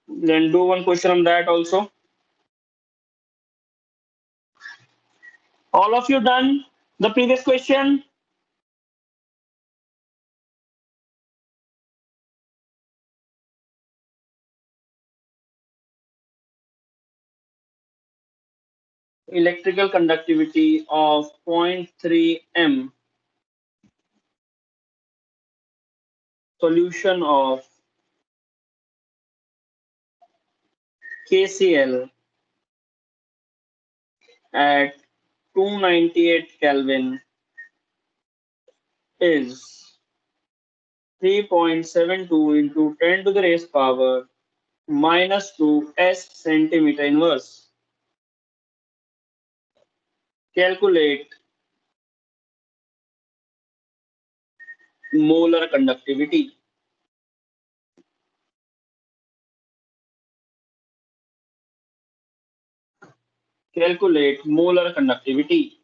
Then do one question on that also. All of you done the previous question? Electrical conductivity of 0.3 m, solution of KCl at 298 Kelvin is 3.72 into 10 to the raised power minus 2 s centimeter inverse. Calculate molar conductivity. Calculate molar conductivity.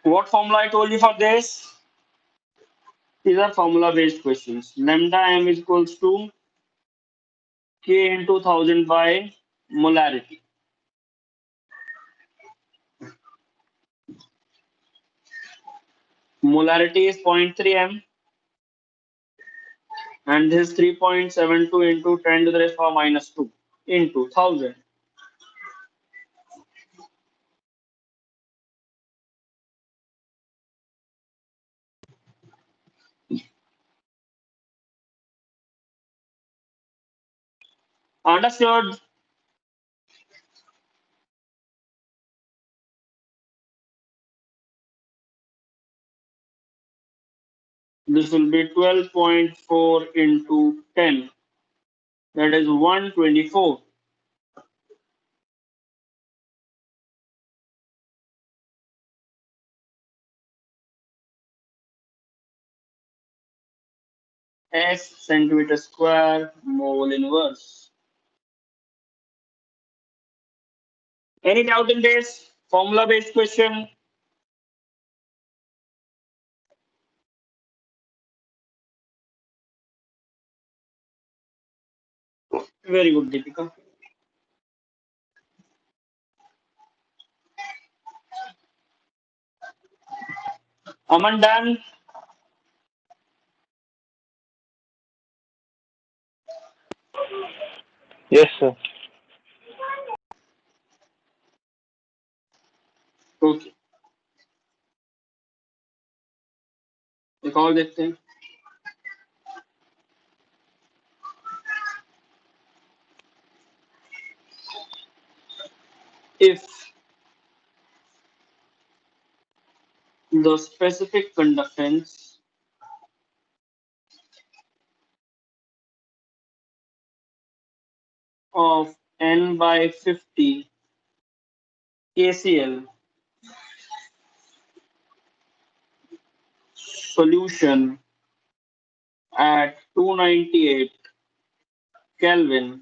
What formula I told you for this? These are formula based questions. Lambda m is equals to K into 1000 by molarity. Molarity is 0.3 m and this is 3.72 into 10 to the raised power minus 2 into 1000. Understood? This will be 12.4 into 10. That is 124. S centimeter square mole inverse. Any doubt in this? Formula based question. Very good, Deepika. Aman done. Yes, sir. Okay. एक और देखते हैं. If the specific conductance of n by 50 KCl solution at 298 Kelvin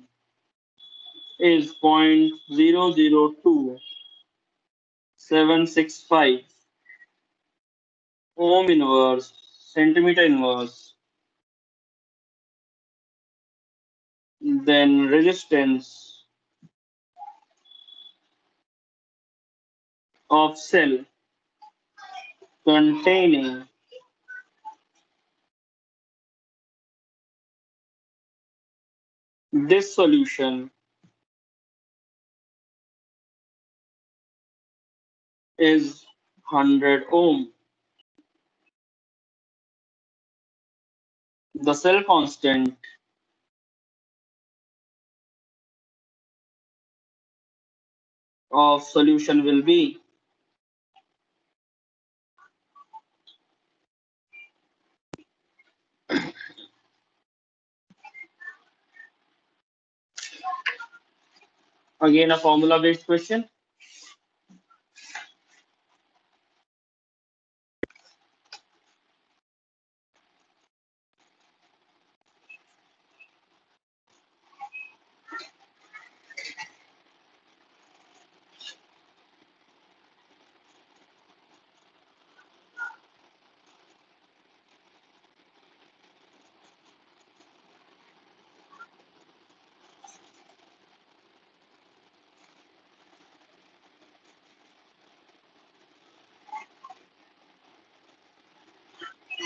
is 0.002765 ohm inverse centimeter inverse, then resistance of cell containing this solution is 100 ohm. The cell constant of solution will be Again, a formula based question.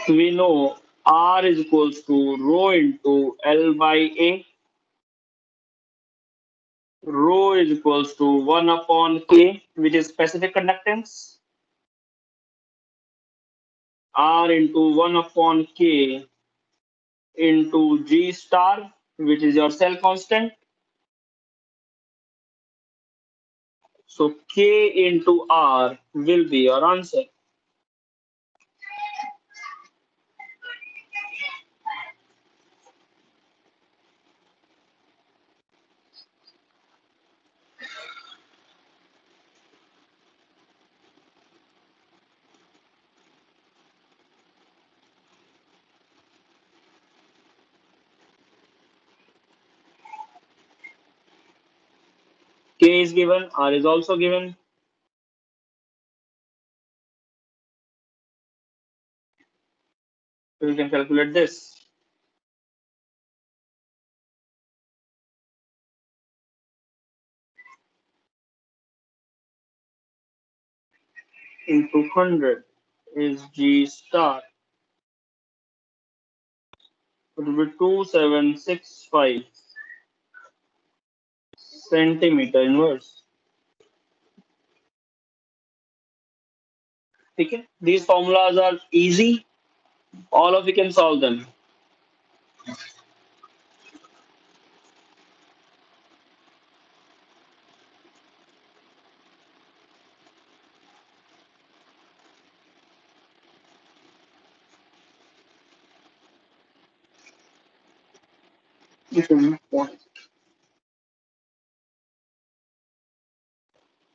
We know R is equals to rho into L by A. Rho is equals to 1 upon K, which is specific conductance. R into 1 upon K into G star, which is your cell constant. So K into R will be your answer. K is given, R is also given. So you can calculate this. Into 100 is G star. It will be 2765 centimeter inverse. Okay. These formulas are easy. All of you can solve them.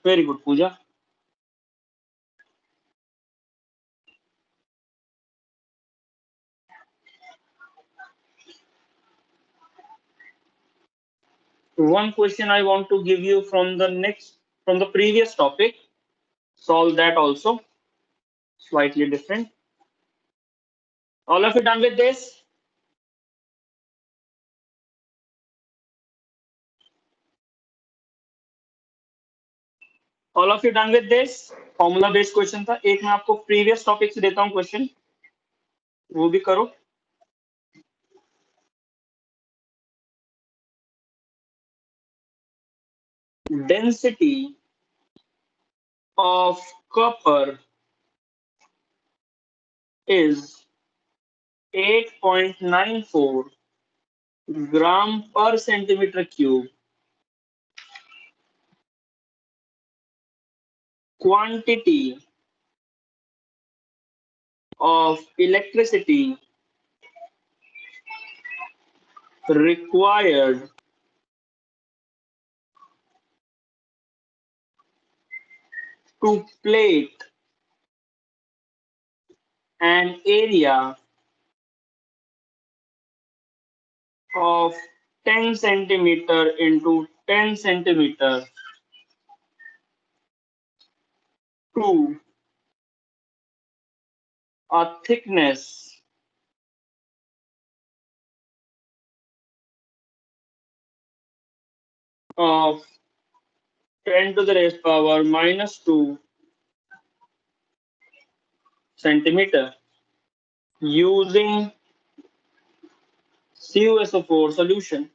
Very good, Pooja. One question I want to give you from the previous topic. Solve that also. Slightly different. All of you done with this? All of you done with this? Formula based question था एक मैं आपको previous topic से देता हूँ question वो भी करो density of copper is 8.94 gram per centimeter cube. Quantity of electricity required to plate an area of 10 centimeter into 10 centimeter to a thickness of 10 to the raised power minus 2 centimeter using CuSO4 solution.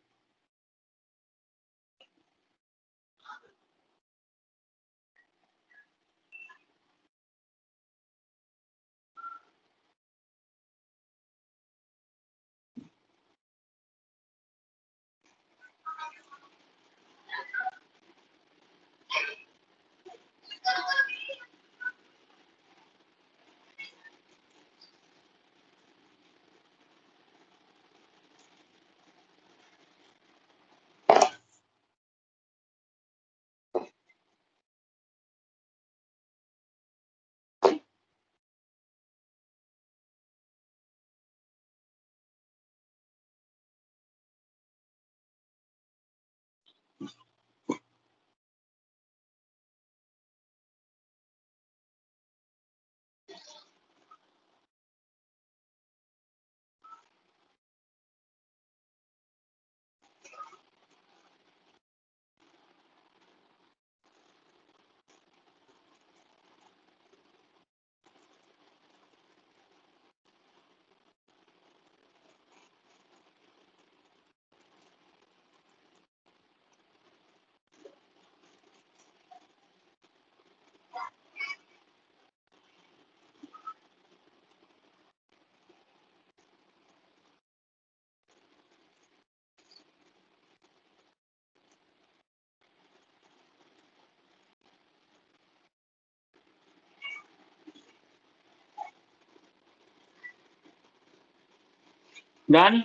Done?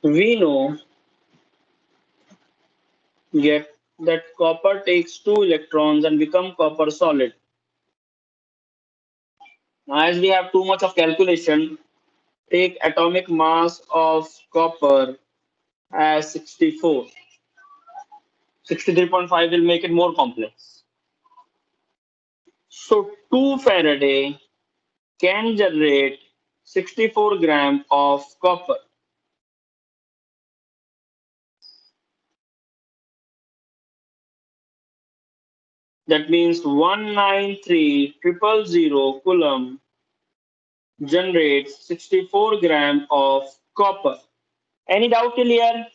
We know get that copper takes 2 electrons and become copper solid. Now, as we have too much of calculation, take atomic mass of copper as 64. 63.5 will make it more complex. So 2 Faraday can generate 64 gram of copper. That means 193,000 coulomb generates 64 gram of copper. Any doubt till here?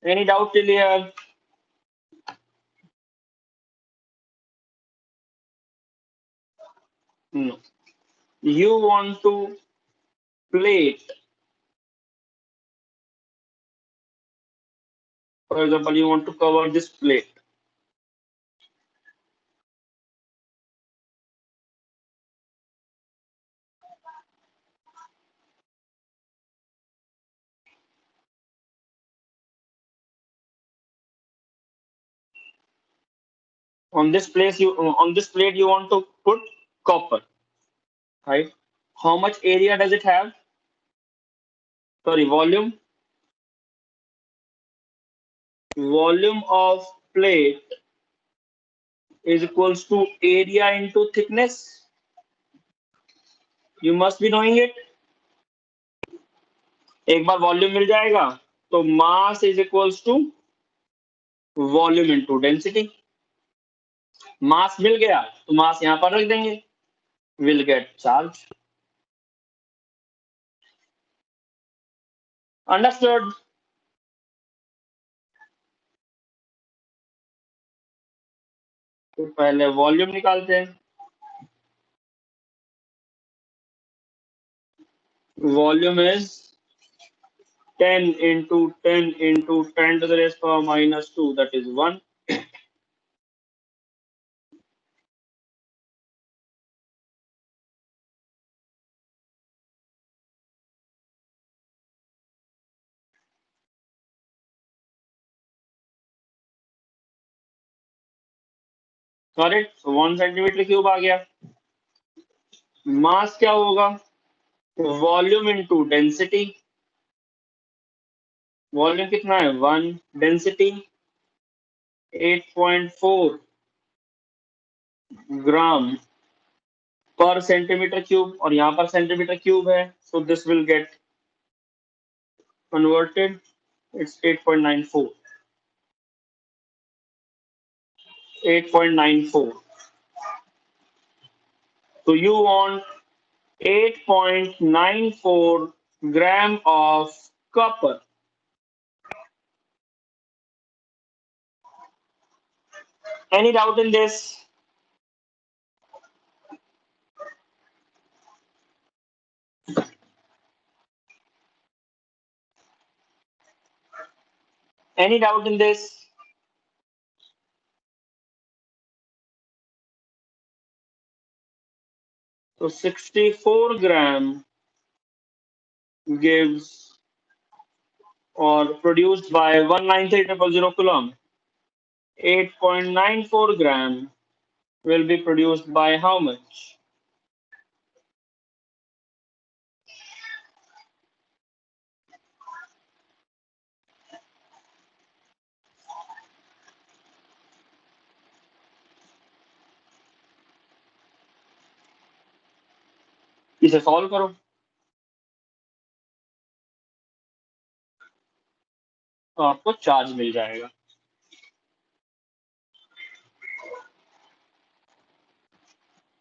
Any doubt till here? No. You want to plate. For example, you want to cover this plate. On this plate you want to put copper, right? How much area does it have? Sorry, volume. Volume of plate is equals to area into thickness. You must be knowing it. एक बार volume मिल जाएगा तो mass is equals to volume into density. Mass मिल गया तो mass यहां पर रख देंगे. Will get charge. अंडरस्टूड. तो पहले वॉल्यूम निकालते हैं. Volume is 10 into 10 into 10 to the raised power minus 2, that is 1. Correct. so 1 centimetre cube आ गया. मास क्या होगा? Volume into density. वॉल्यूम कितना है? 1. डेंसिटी 8.4 ग्राम पर सेंटीमीटर क्यूब और यहाँ पर सेंटीमीटर क्यूब है. So this will get converted. It's 8.94. 8.94. So you want 8.94 gram of copper. Any doubt in this? Any doubt in this? So 64 gram gives or produced by 193,000 coulomb. 8.94 gram will be produced by how much? इसे solve करो, तो आपको charge मिल जाएगा।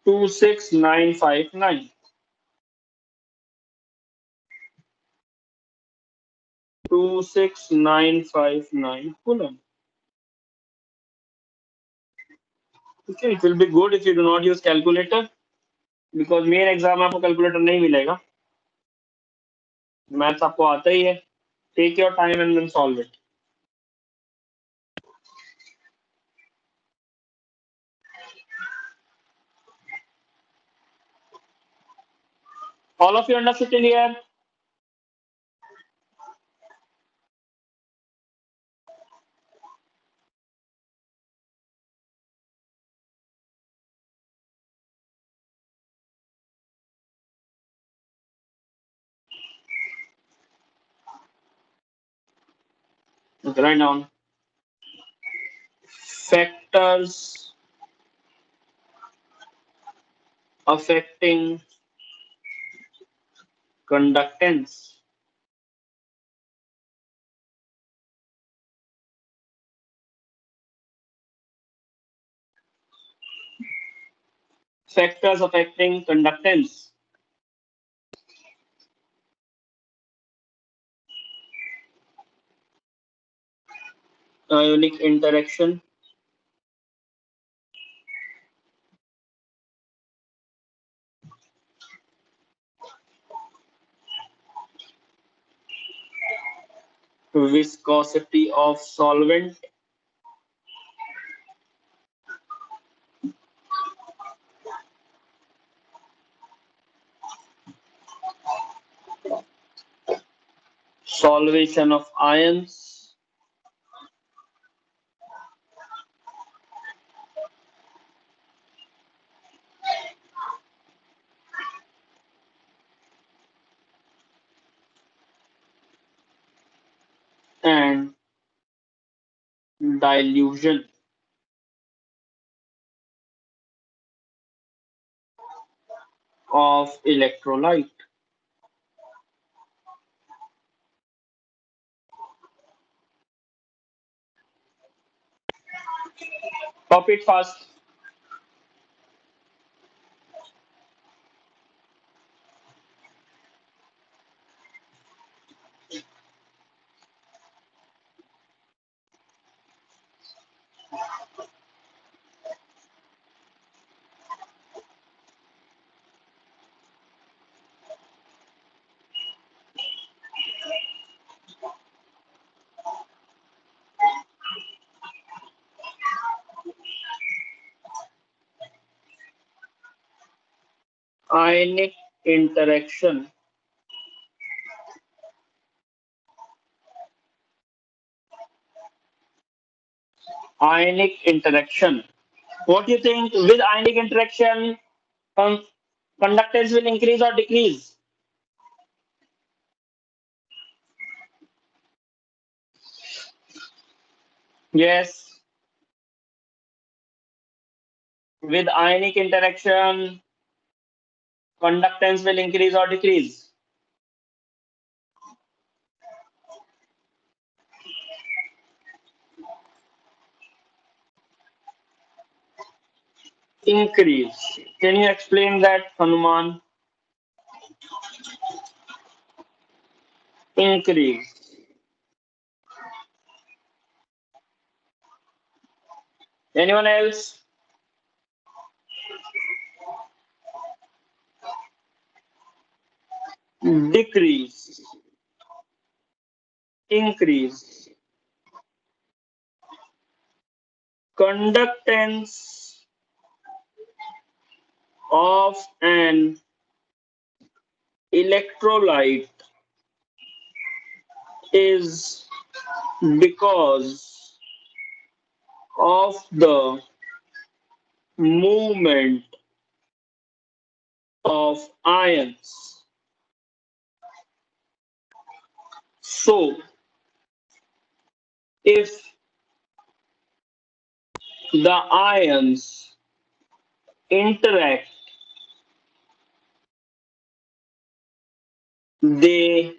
26959 26959 coulomb. Okay, it will be good if you do not use calculator, because main exam में आपको calculator नहीं मिलेगा। Maths आपको आता ही है। Take your time and then solve it. All of you understood till here? Okay, write down factors affecting conductance. Factors affecting conductance. Ionic interaction, viscosity of solvent, solvation of ions, and dilution of electrolyte. Copy it fast. Ionic interaction. Ionic interaction. What do you think? With ionic interaction, conductance will increase or decrease? Yes. With ionic interaction, conductance will increase or decrease? Increase. Can you explain that, Hanuman? Increase. Anyone else? Decrease. Increase. Conductance of an electrolyte is because of the movement of ions. So if the ions interact, they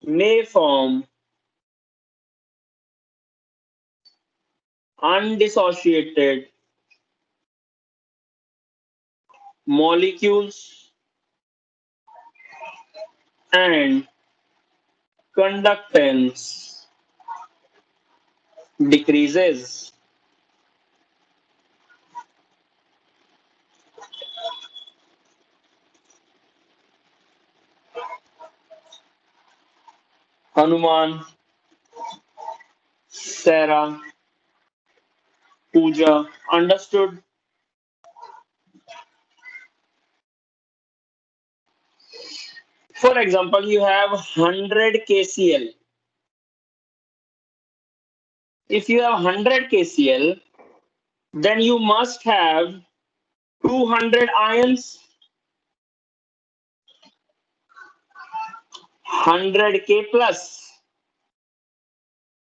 may form undissociated molecules and conductance decreases. Hanuman, Sarah, Pooja, understood? For example, you have 100 KCl. If you have 100 KCl, then you must have 200 ions, 100 K plus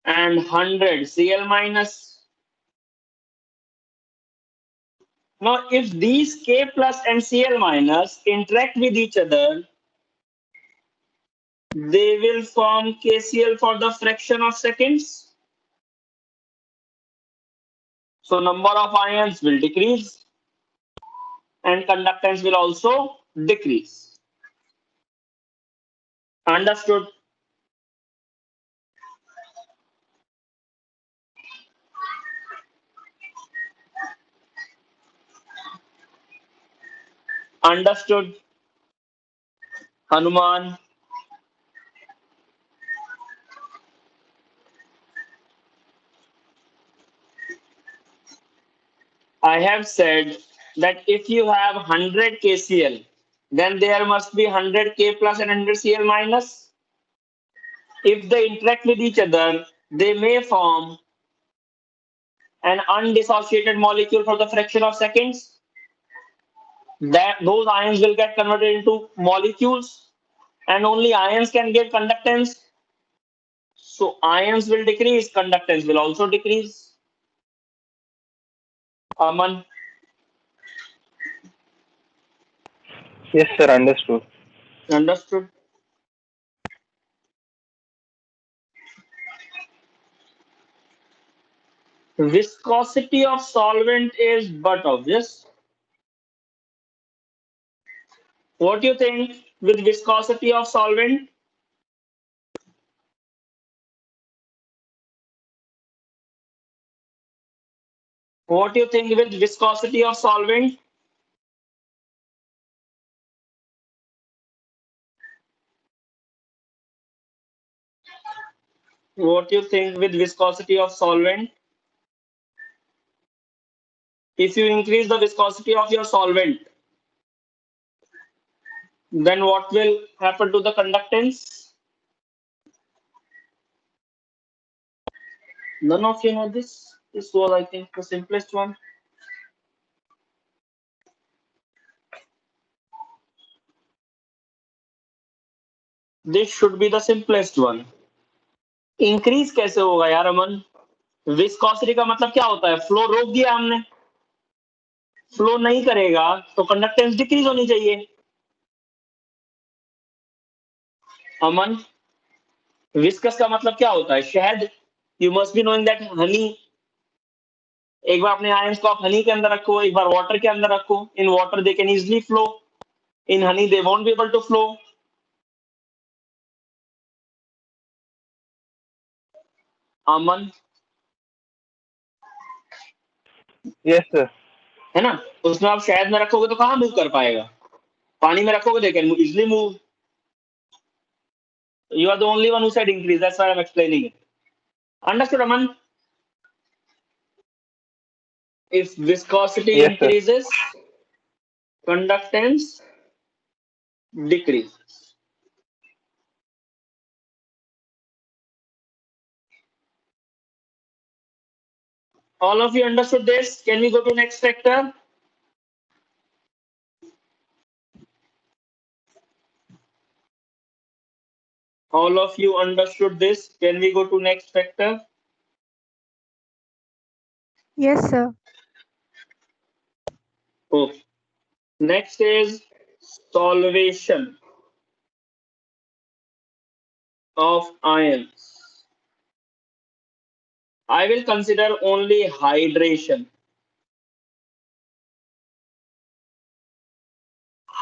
and 100 Cl minus. Now, if these K plus and Cl minus interact with each other, they will form KCl for the fraction of seconds. So number of ions will decrease and conductance will also decrease. Understood? Understood? Hanuman? I have said that if you have 100 KCl, then there must be 100 K plus and 100 Cl minus. If they interact with each other, they may form an undissociated molecule for the fraction of seconds. That those ions will get converted into molecules, and only ions can give conductance. So ions will decrease, conductance will also decrease. Aman, Yes, sir. Understood. understood? Viscosity of solvent is but obvious. What do you think with viscosity of solvent? What do you think with viscosity of solvent? What do you think with viscosity of solvent? If you increase the viscosity of your solvent, then what will happen to the conductance? None of you know this. This was, I think, the simplest one. This should be the simplest one. Increase कैसे होगा यार अमन? Viscosity का मतलब क्या होता है? Flow रोक दिया हमने, फ्लो नहीं करेगा तो कंडक्टेंस डिक्रीज होनी चाहिए. अमन, विस्कस का मतलब क्या होता है? शहद. You must be knowing that Honey. एक बार अपने आयंस को आप हनी के अंदर रखो, एक बार वाटर के अंदर रखो. In water they can easily flow, in honey they won't be able to flow. Aman, Yes, sir. है ना? उसमें आप शहद में रखोगे तो कहाँ मूव कर पाएगा? पानी में रखोगे दे can easily move. You are the only one who said increase. That's why I'm explaining it. Understood, Aman? If viscosity Yes, sir. increases, conductance decreases. All of you understood this? Can we go to next factor? All of you understood this? Can we go to next factor? Yes, sir. Okay. Next is solvation of ions. I will consider only hydration.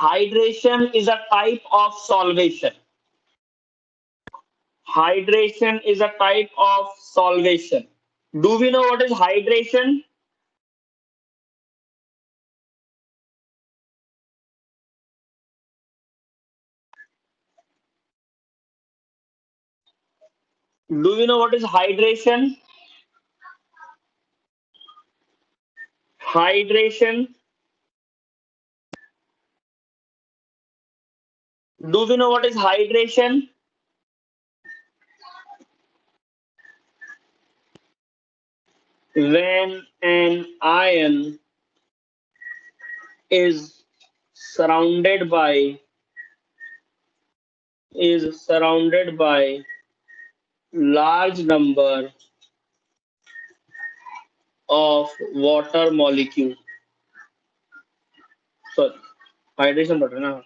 Hydration is a type of solvation. Hydration is a type of solvation. Do we know what is hydration? Do we know what is hydration? Hydration. Do we know what is hydration? When an ion is surrounded by large number of water molecule. Sorry, hydration button. Na?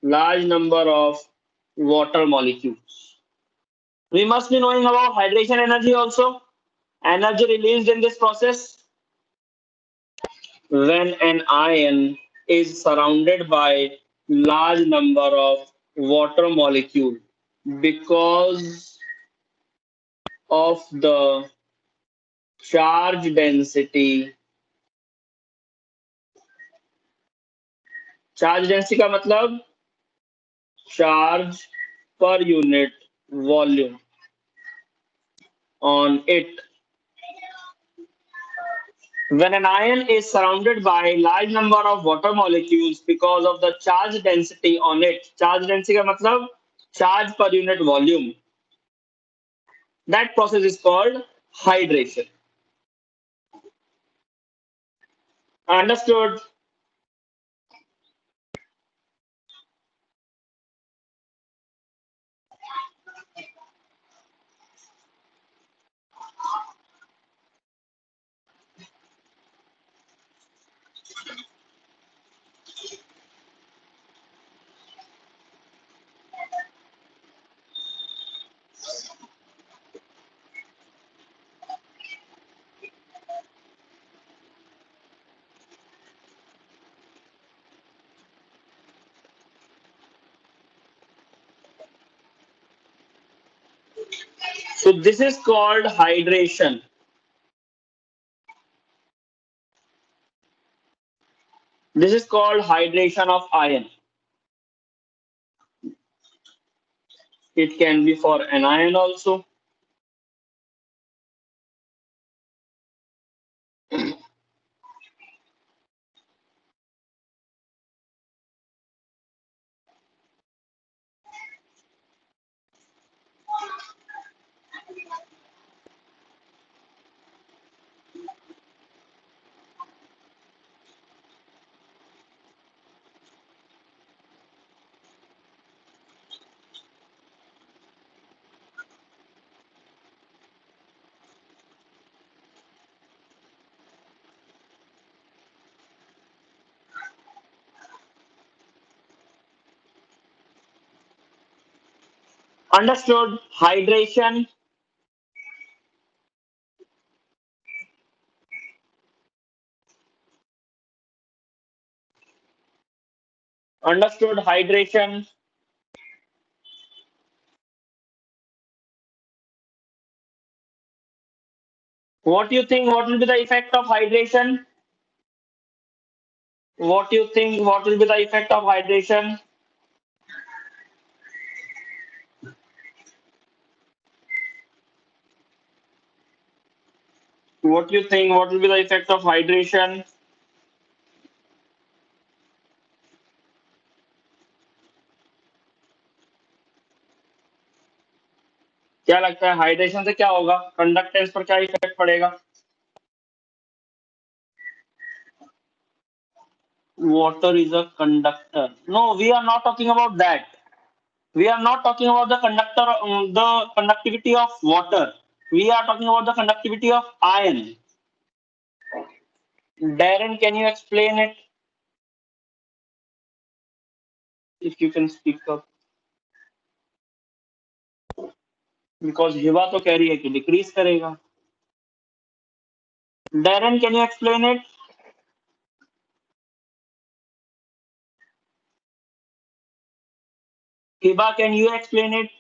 Large number of water molecules. We must be knowing about hydration energy also. Energy released in this process when an ion is surrounded by large number of water molecule because of the charge density. Charge density का मतलब charge per unit volume on it. When an ion is surrounded by large number of water molecules because of the charge density on it, charge density का मतलब charge per unit volume, that process is called hydration. Understood? So this is called hydration. This is called hydration of ion. It can be for anion also. Understood? Hydration. Understood? Hydration. What do you think? What will be the effect of hydration? What do you think? What will be the effect of hydration? What do you think? What will be the effect of hydration? क्या लगता है hydration से क्या होगा? Conductance पर क्या effect पड़ेगा? Water is a conductor. No, we are not talking about that. We are not talking about the conductivity of water. We are talking about the conductivity of iron. Darren, can you explain it? If you can speak up. Because हिवा तो कह रही है कि decrease करेगा. Darren, can you explain it? Hiba, can you explain it?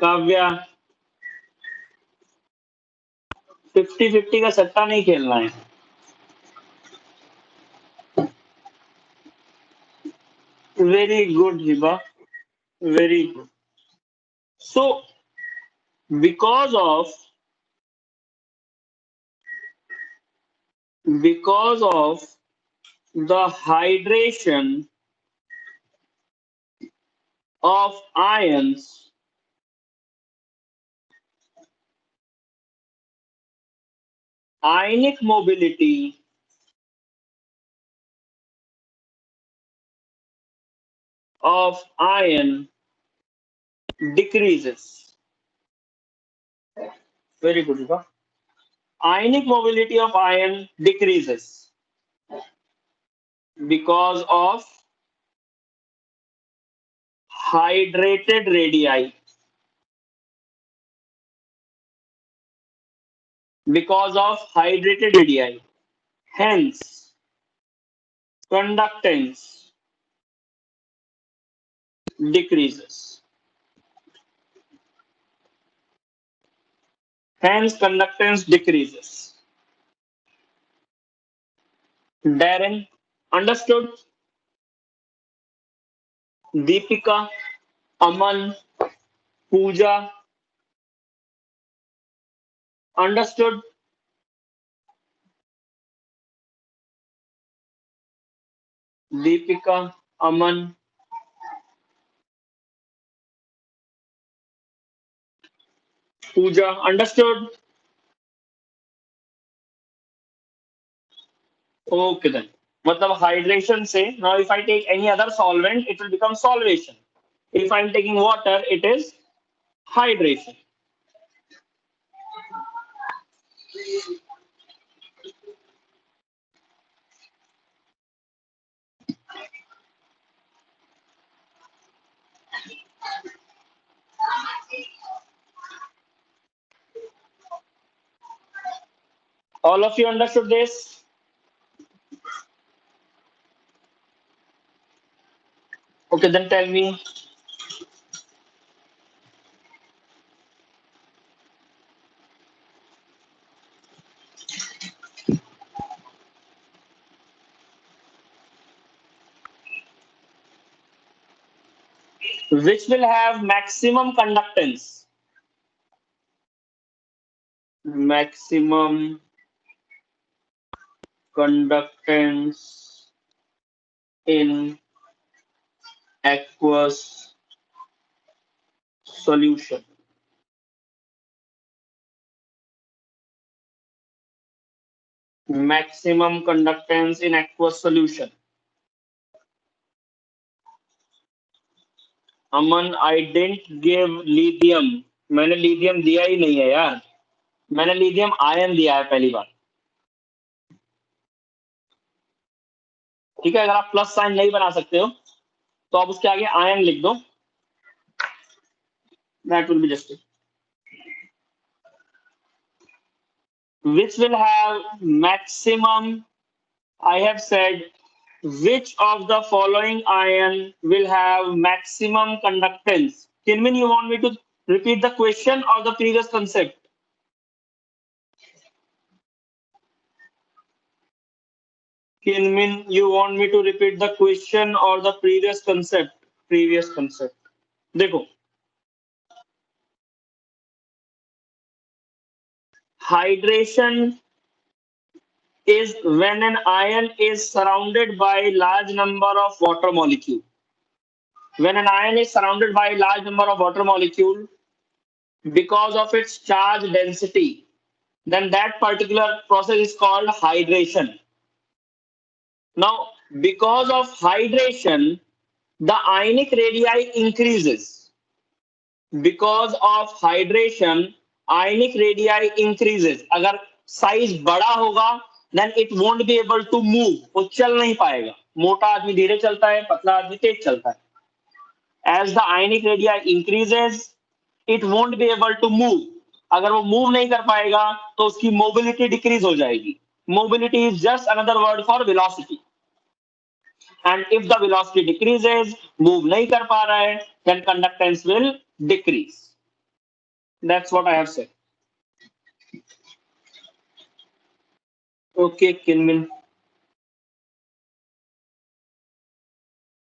Kavya 50-50 का सट्टा नहीं खेलना है. Very good, Hiba. Very good. So, because of the hydration of ions, ionic mobility of ion decreases. Very good, Hiba. Ionic mobility of ion decreases because of hydrated radii. Because of hydrated radii. Hence, conductance decreases. Hence, conductance decreases. Darren, understood? Deepika, Aman, Pooja, understood? Deepika, Aman, Pooja, understood? Okay then. मतलब hydration से now if I take any other solvent it will become solvation. If I'm taking water it is hydration. All of you understood this? Okay, then tell me. Which will have maximum conductance? Maximum conductance in aqueous solution. Maximum conductance in aqueous solution. Aman, I dent give lithium. मैंने lithium दिया ही नहीं है यार. मैंने lithium ion दिया है पहली बार. ठीक है, अगर आप प्लस साइन नहीं बना सकते हो तो आप उसके आगे आयन लिख दो. That will be just. Which will have maximum, I have said, which of the following ion will have maximum conductance? Kinmin, you want me to repeat the question or the previous concept? Kinmin, you want me to repeat the question or the previous concept? Previous concept. देखो, hydration is when an ion is surrounded by large number of water molecule. When an ion is surrounded by large number of water molecule, because of its charge density, then that particular process is called hydration. Now, because of hydration, the ionic radii increases. Because of hydration, ionic radii increases. अगर size बड़ा होगा, then it won't be able to move. वो चल नहीं पाएगा. मोटा आदमी धीरे चलता है, पतला आदमी तेज चलता है. As the ionic radii increases, it won't be able to move. अगर वो move नहीं कर पाएगा, तो उसकी mobility decrease हो जाएगी. Mobility is just another word for velocity. And if the velocity decreases, move नहीं कर पा रहा है, then conductance will decrease. That's what I have said. Okay, Kinmin.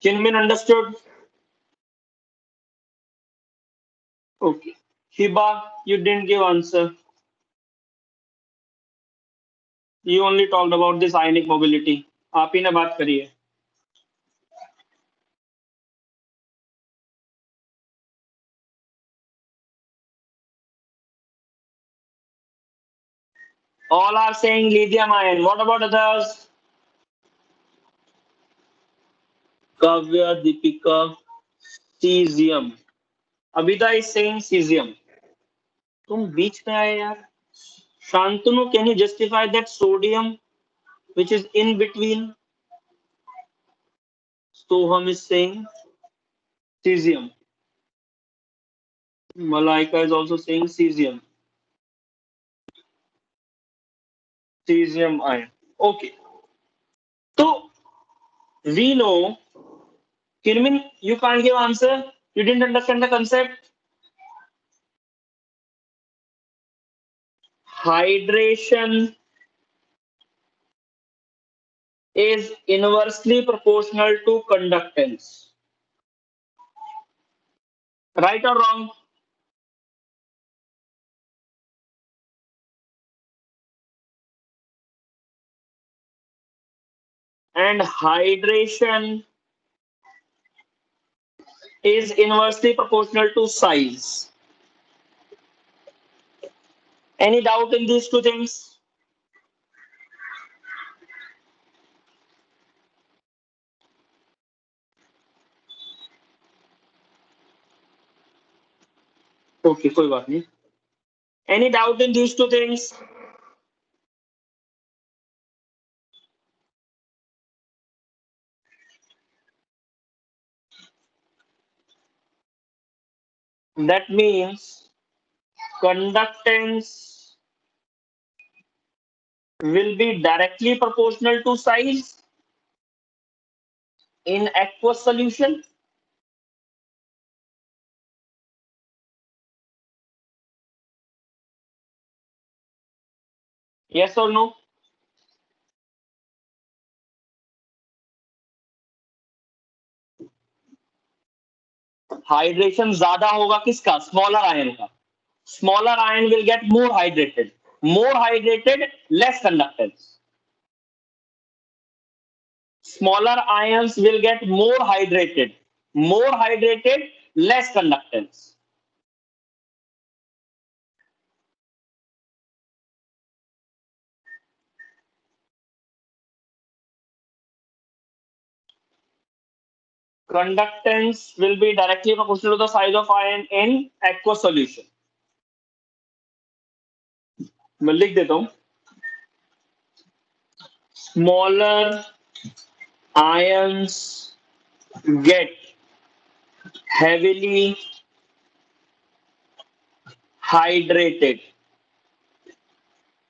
Kinmin understood? Okay. Hiba, you didn't give answer. You only talked about this ionic mobility. आप ही ने बात करी है. All are saying lithium ion. What about others? Kavya, Deepika, cesium. Abhida is saying cesium. तुम बीच में आए यार. Shantanu, can you justify that sodium which is in between? Soham is saying cesium. Malaika is also saying cesium. Cesium ion. Okay. So we know, Kirmin, you can't give answer. You didn't understand the concept. Hydration is inversely proportional to conductance. Right or wrong? And hydration is inversely proportional to size. Any doubt in these two things? Okay, कोई बात नहीं. Any doubt in these two things? That means conductance will be directly proportional to size in aqueous solution. Yes or no? Hydration ज्यादा होगा किसका? Smaller ion का. Smaller ion will get more hydrated. More hydrated, less conductance. Smaller ions will get more hydrated. More hydrated, less conductance. Conductance will be directly proportional to the size of ion in aqueous solution. मैं लिख देता हूं. Smaller ions get heavily hydrated.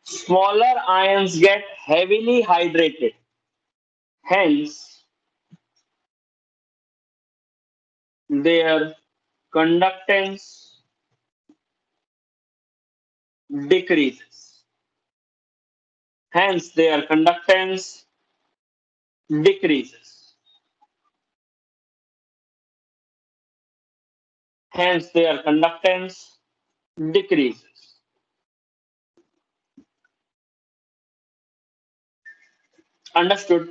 Smaller ions get heavily hydrated. Hence, their conductance decreases. Hence, their conductance decreases. Hence, their conductance decreases. Understood?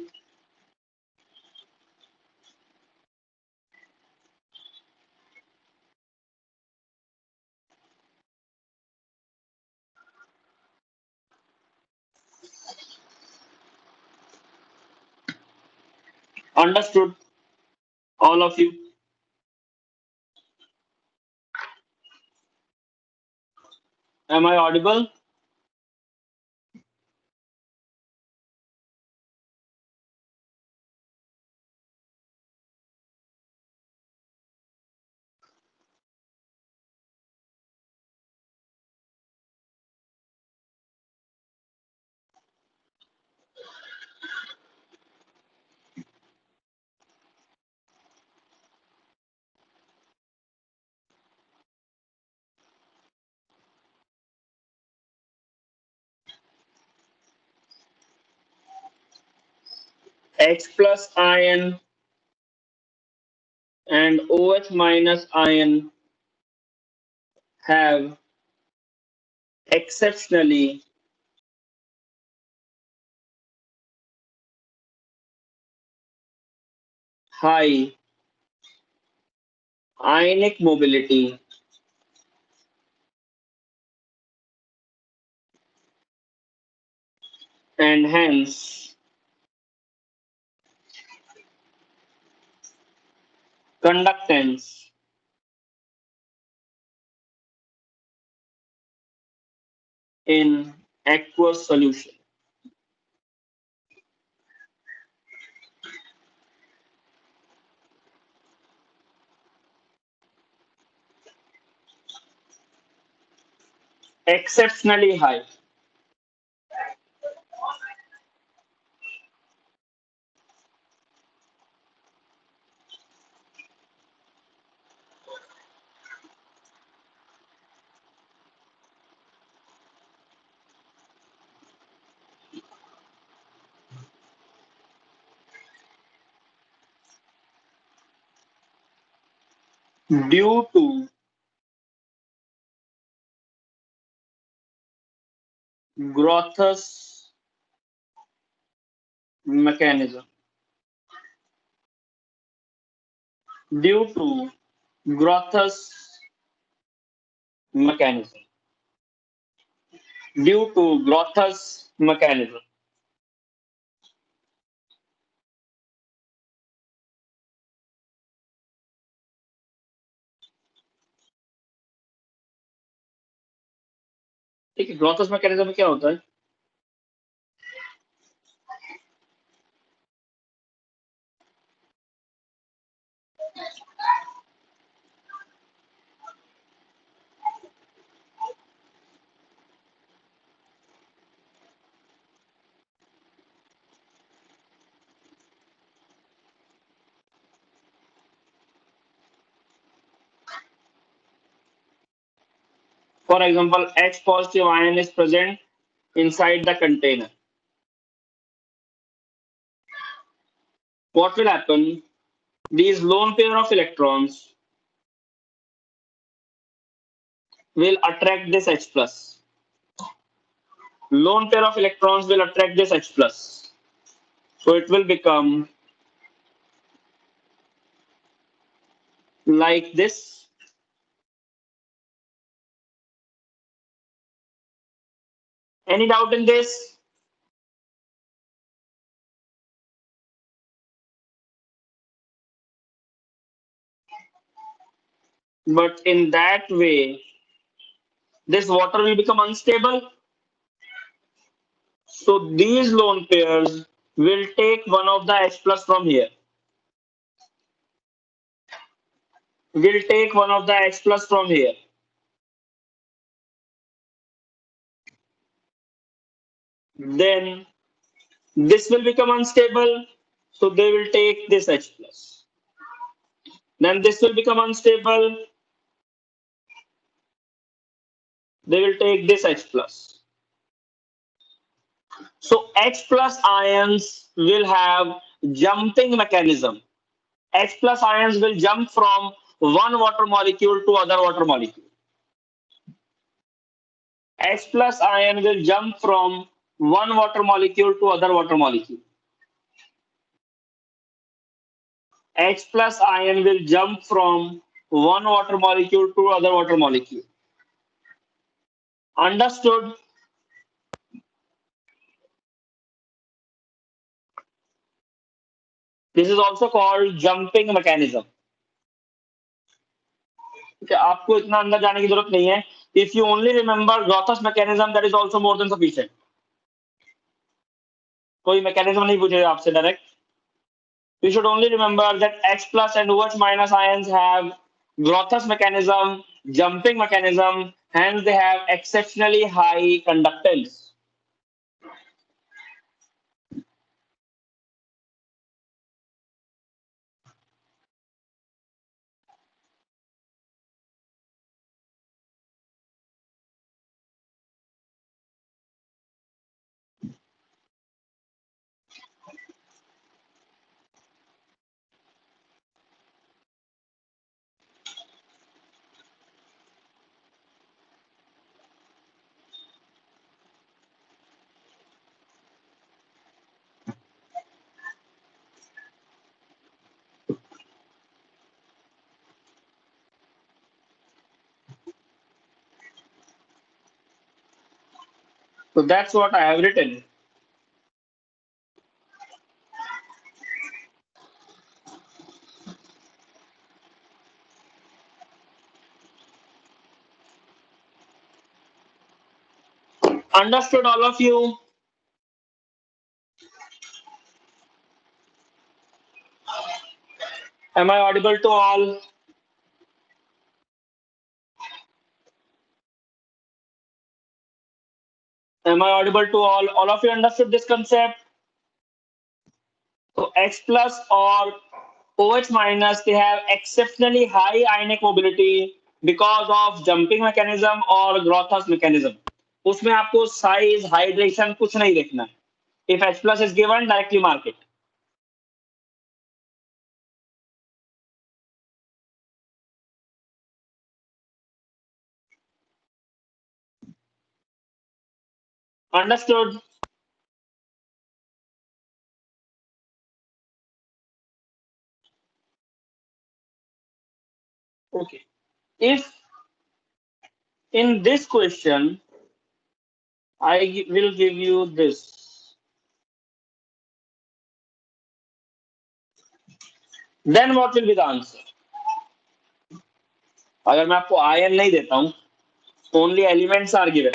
Understood, all of you? Am I audible? H plus ion and OH minus ion have exceptionally high ionic mobility and hence conductance in aqueous solution. Exceptionally high. Due to Groth's mechanism. Due to Groth's mechanism. Due to Groth's mechanism. ठीक है, ग्रोथस mechanism में क्या होता है? For example, H positive ion is present inside the container. What will happen? These lone pair of electrons will attract this H plus. Lone pair of electrons will attract this H plus. So it will become like this. Any doubt in this? But in that way, this water will become unstable. So these lone pairs will take one of the H plus from here. Will take one of the H plus from here. Then this will become unstable. So they will take this H plus. Then this will become unstable. They will take this H plus. So H plus ions will have jumping mechanism. H plus ions will jump from one water molecule to other water molecule. H plus ion will jump from one water molecule to other water molecule. H plus ion will jump from one water molecule to other water molecule. Understood? This is also called jumping mechanism. Okay, आपको इतना अंदर जाने की जरूरत नहीं है. If you only remember Groth's mechanism, that is also more than sufficient. कोई mechanism नहीं पूछेगा आपसे direct. You should only remember that H plus and OH minus ions have Groth's mechanism, jumping mechanism, hence they have exceptionally high conductance. So that's what I have written. Understood, all of you? Am I audible to all? Am I audible to all? All of you understood this concept? So H plus or OH minus, they have exceptionally high ionic mobility because of jumping mechanism or Groth's mechanism. उसमें आपको size, hydration कुछ नहीं देखना है. If H plus is given, directly mark it. Understood? Okay. If in this question, I will give you this, then what will be the answer? अगर मैं आपको ion नहीं देता हूं, only elements are given.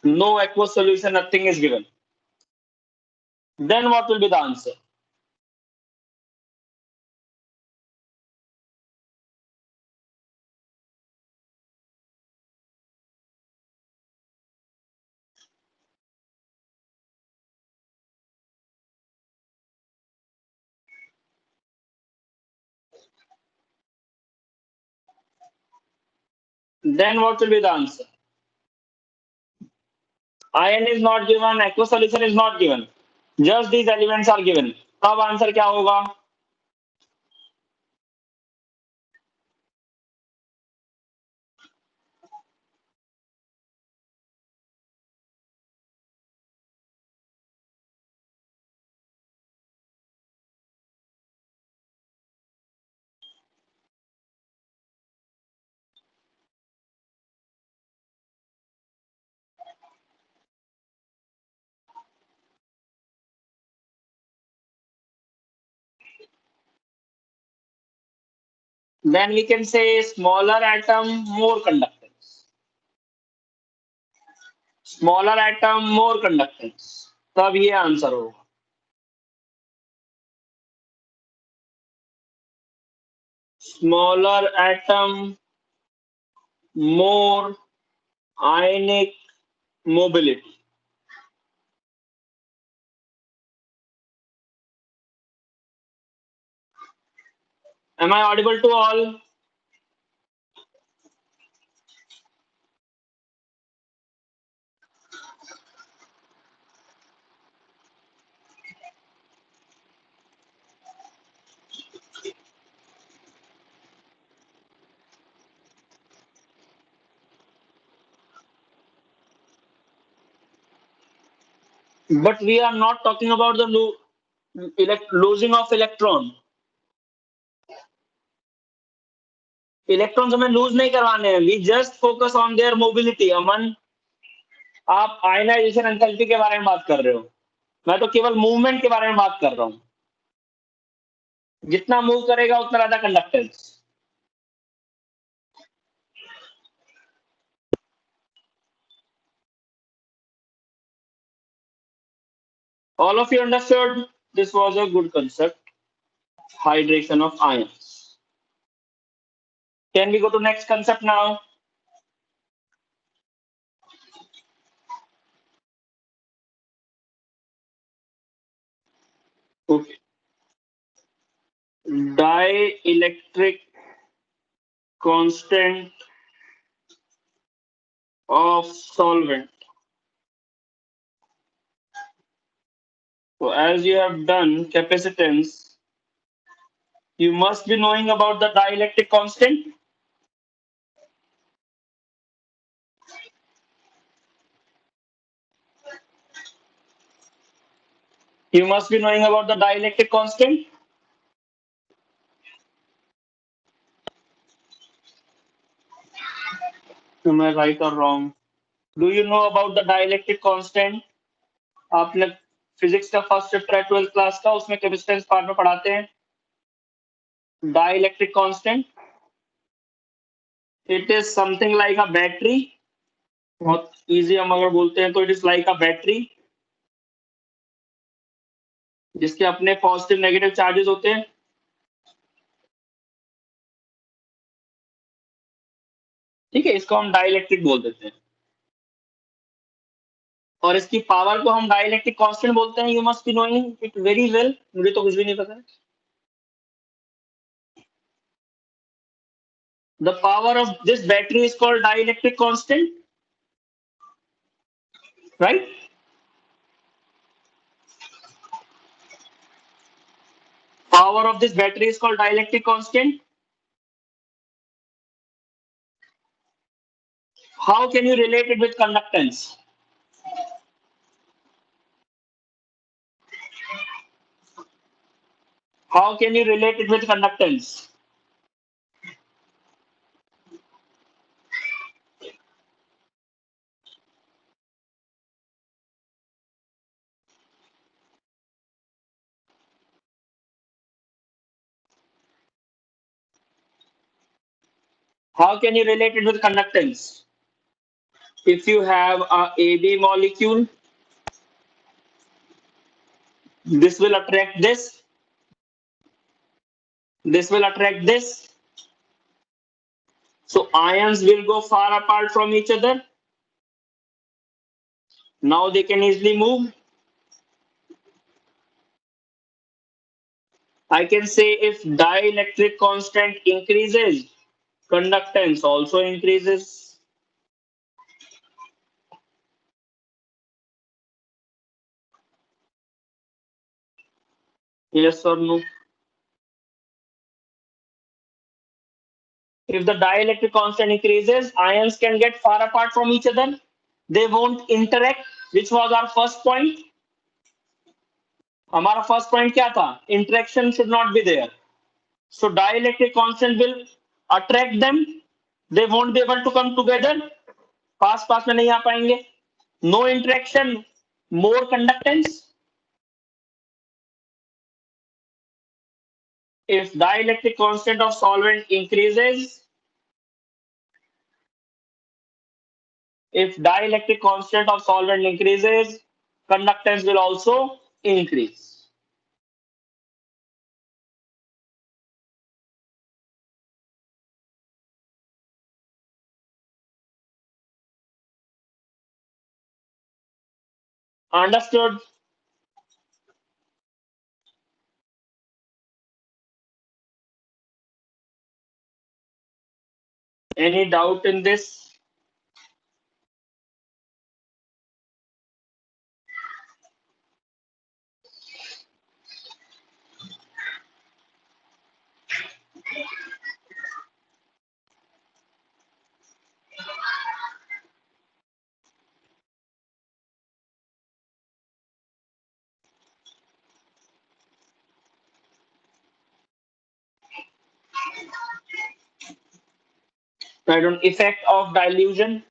No aqueous solution, nothing is given. Then what will be the answer? Then what will be the answer? Iron is not given, aqueous solution is not given. Just these elements are given. तब answer क्या होगा? Then we can say smaller atom, more conductance. Smaller atom, more conductance. तब ये answer होगा. Smaller atom, more ionic mobility. Am I audible to all? But we are not talking about the losing of electron. Electrons हमें lose नहीं करवाने हैं. We just focus on their mobility. अमन, आप ionization enthalpy के बारे में बात कर रहे हो. मैं तो केवल मूवमेंट के बारे में बात कर रहा हूं। जितना मूव करेगा उतना ज्यादा conductance. All of you understood? This was a good concept. Hydration of ions. Can we go to next concept now? Okay. Dielectric constant of solvent. So as you have done capacitance, you must be knowing about the dielectric constant. You must be knowing about the dielectric constant. Am I right or wrong? Do you know about the dielectric constant? आपने physics का first chapter है 12th class का, उसमें capacitance part में पढ़ाते हैं dielectric constant. It is something like a battery. बहुत easy हम अगर बोलते हैं तो it is like a battery जिसके अपने पॉजिटिव नेगेटिव चार्जेस होते हैं। ठीक है, इसको हम डाइलेक्ट्रिक बोल देते हैं और इसकी पावर को हम डाइलेक्ट्रिक कांस्टेंट बोलते हैं। You must be knowing it very well. मुझे तो कुछ भी नहीं पता है। The power of this battery is called dielectric constant, right? Power of this battery is called dielectric constant. How can you relate it with conductance? How can you relate it with conductance? How can you relate it with conductance? If you have a AB molecule, this will attract this. This will attract this. So ions will go far apart from each other. Now they can easily move. I can say if dielectric constant increases, conductance also increases. Yes or no? If the dielectric constant increases, ions can get far apart from each other. They won't interact, which was our first point. हमारा first point क्या था? Interaction should not be there. So dielectric constant will attract them. They won't be able to come together. पास पास में नहीं आ पाएंगे. No interaction, more conductance. If dielectric constant of solvent increases, if dielectric constant of solvent increases, conductance will also increase. Understood? Any doubt in this? I don't effect of dilution.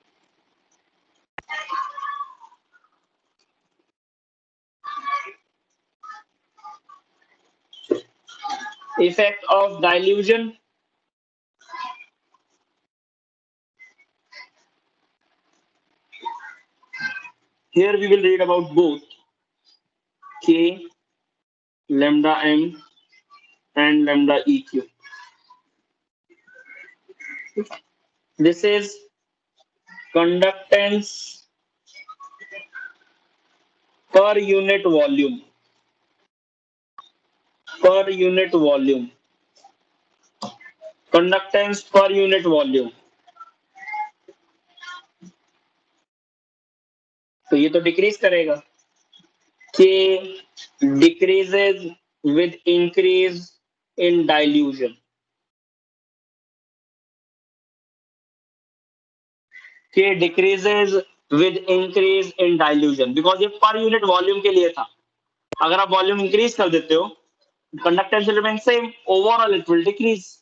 Effect of dilution. Here we will read about both K, lambda m, and lambda EQ. This is conductance per unit volume. Per unit volume. Conductance per unit volume. तो ये तो decrease करेगा. K decreases with increase in dilution. K decreases with increase in dilution because ये per unit volume के लिए था. अगर आप वॉल्यूम इंक्रीज कर देते हो, conductance will remain same. Overall, it will decrease.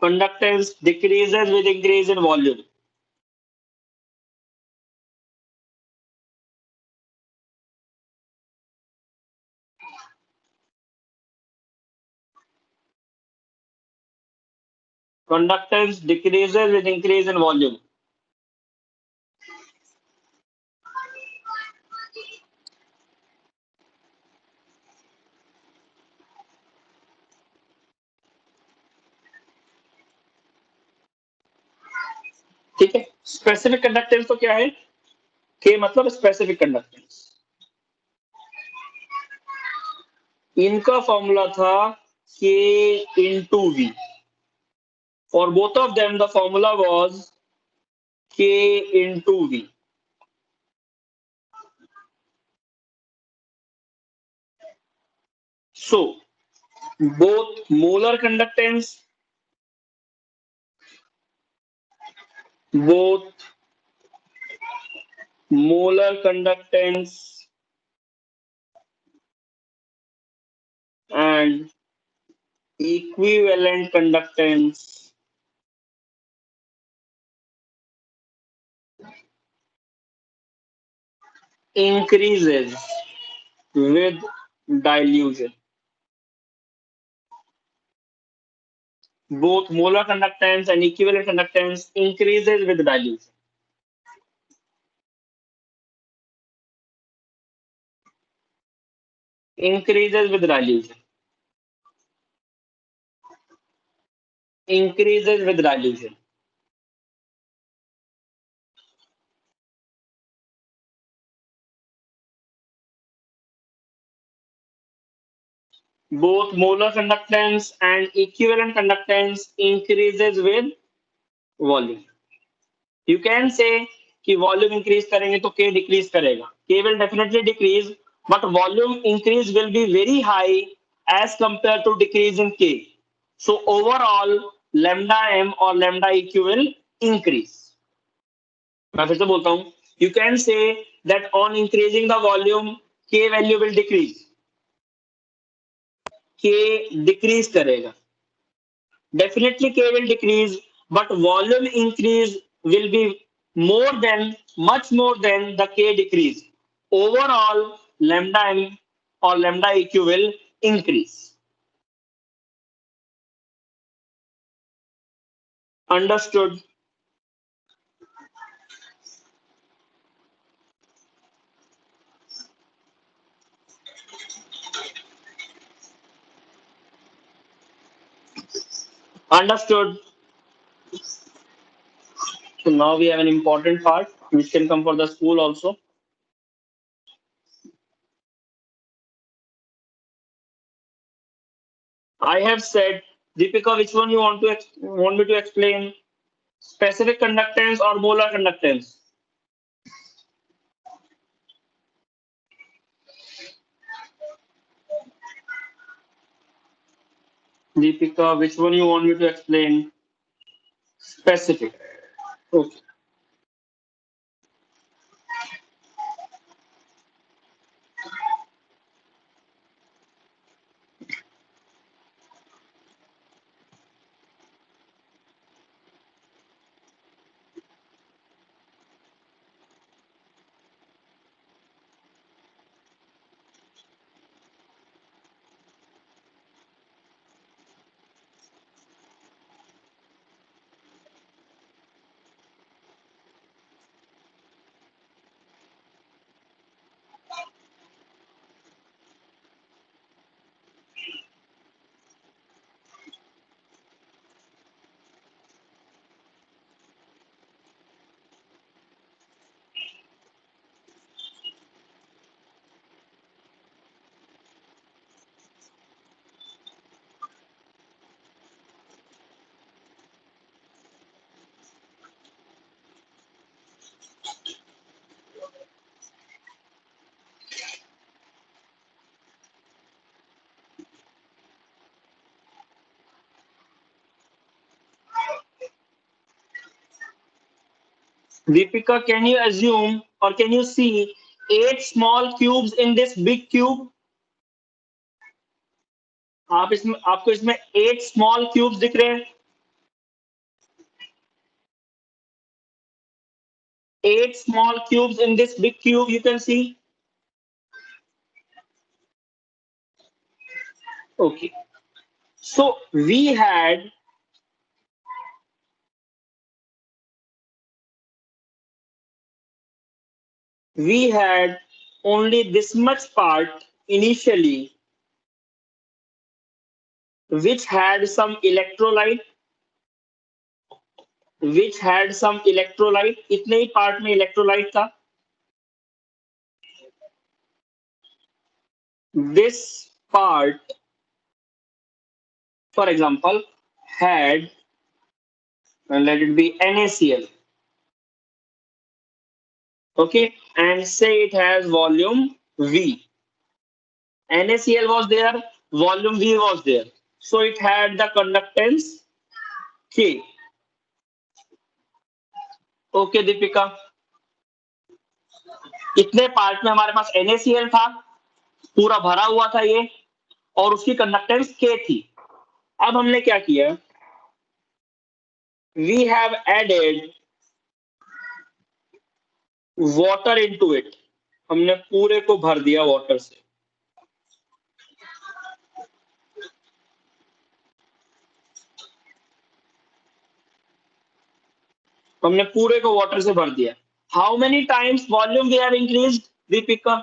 Conductance decreases with increase in volume. Conductance decreases with increase in volume. ठीक है. स्पेसिफिक कंडक्टेंस तो क्या है? के मतलब स्पेसिफिक कंडक्टेंस. इनका फॉर्मूला था K into V. For both of them the formula was K into V. So both molar conductance, both molar conductance and equivalent conductance increases with dilution. Both molar conductance and equivalent conductance increases with dilution. Increases with dilution. Increases with dilution. Both molar conductance and equivalent conductance increases with volume. You can say कि volume increase करेंगे तो K decrease करेगा. K will definitely decrease, but volume increase will be very high as compare to decrease in K. So overall lambda m और lambda eq will increase. मैं फिर से बोलता हूं. You can say that on increasing the volume, k value will decrease. K decrease करेगा. Definitely K will decrease, but volume increase will be much more than the K decrease. Overall, lambda m or lambda EQ will increase. Understood? Understood. So now we have an important part which can come for the school also. I have said, Deepika, which one you want me to explain? Specific conductance or molar conductance? Deepika, which one you want me to explain? Specific. Okay. Deepika, can you assume or can you see 8 small cubes in this big cube? आपको इसमें 8 small cubes दिख रहे हैं? 8 small cubes in this big cube you can see. Okay. So we had only this much part initially which had some electrolyte इतने ही part में electrolyte था. This part, for example, had, and let it be NaCl. Okay, and say it has volume V. NaCl was there, volume V was there. So it had the conductance K. Okay, Deepika. इतने part में हमारे पास NaCl था, पूरा भरा हुआ था ये, और उसकी कंडक्टेंस K थी. अब हमने क्या किया? We have added water into it. हमने पूरे को भर दिया वाटर से. हमने पूरे को वाटर से भर दिया. How many times volume we have increased, Deepika?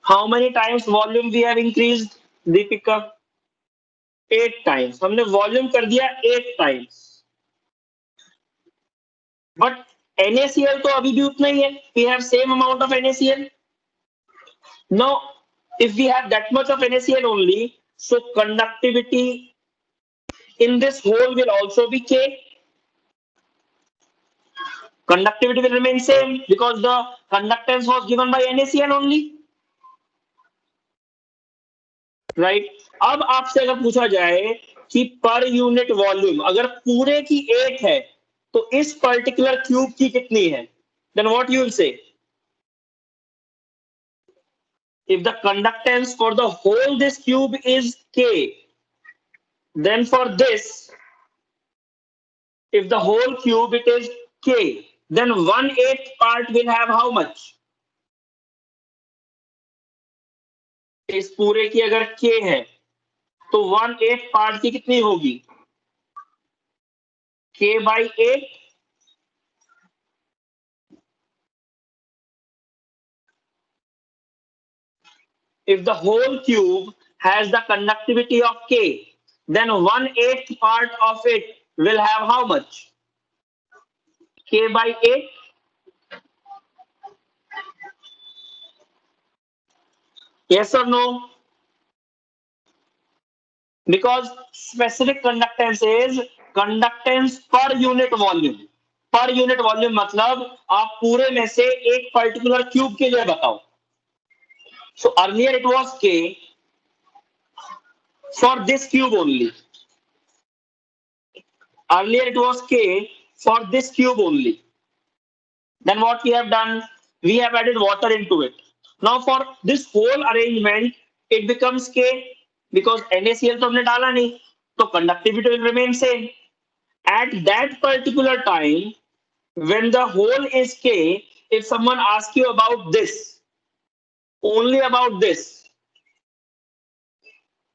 How many times volume we have increased, Deepika? 8 times. हमने वॉल्यूम कर दिया 8 टाइम्स. बट NaCl तो अभी भी उतना ही है. We have same amount of NaCl. Now, if we have that much of NaCl only, so conductivity in this hole will also be K. Conductivity will remain same because the conductance was given by NaCl only. Right. अब आपसे अगर पूछा जाए कि per unit volume अगर पूरे की 8 है तो इस पर्टिकुलर क्यूब की कितनी है, then what you will say? If the conductance for the whole this cube is K, then for this, if the whole cube it is K, then 1/8 part will have how much? इस पूरे की अगर K है तो 1/8 part की कितनी होगी? K/8. If the whole cube has the conductivity of K, then 1/8 part of it will have how much? K/8. Yes or no? Because specific conductance is conductance per unit volume. Per unit volume मतलब आप पूरे में से एक particular cube के लिए बताओ. So earlier it was K for this cube only. Earlier it was K for this cube only. Then what we have done? We have added water into it. Now for this whole arrangement, it becomes K because NaCl तो हमने डाला नहीं, तो conductivity will remain same. At that particular time, when the whole is K, if someone asks you about this, only about this,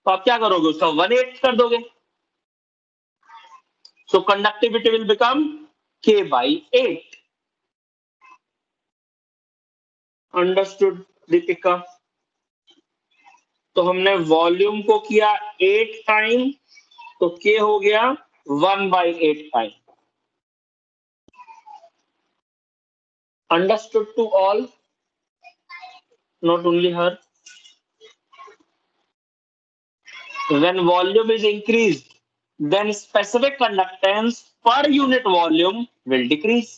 तो आप क्या करोगे? उसका 1/8 कर दोगे. So conductivity will become K/8. Understood, Deepika? तो हमने वॉल्यूम को किया 8 टाइम, तो K हो गया 1/8 time. Understood to all, not only her. When volume is increased, then specific conductance per unit volume will decrease.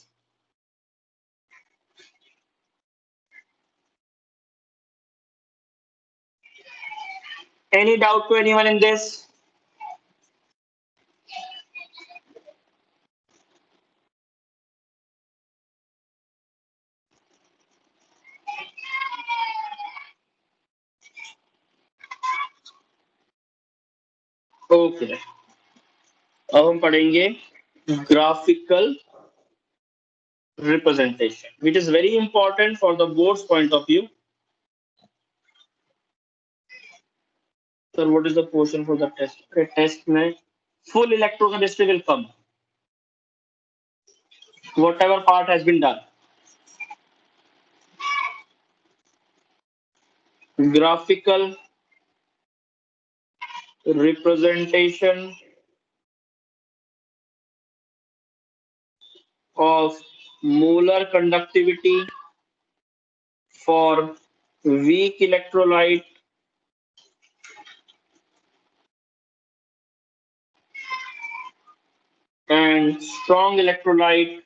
Any doubt to anyone in this? Okay, अब हम पढ़ेंगे graphical representation, which is very important for the board's point of view. So what is the portion for the test? A test में full electrochemistry will come. Whatever part has been done. Graphical representation of molar conductivity for weak electrolyte and strong electrolyte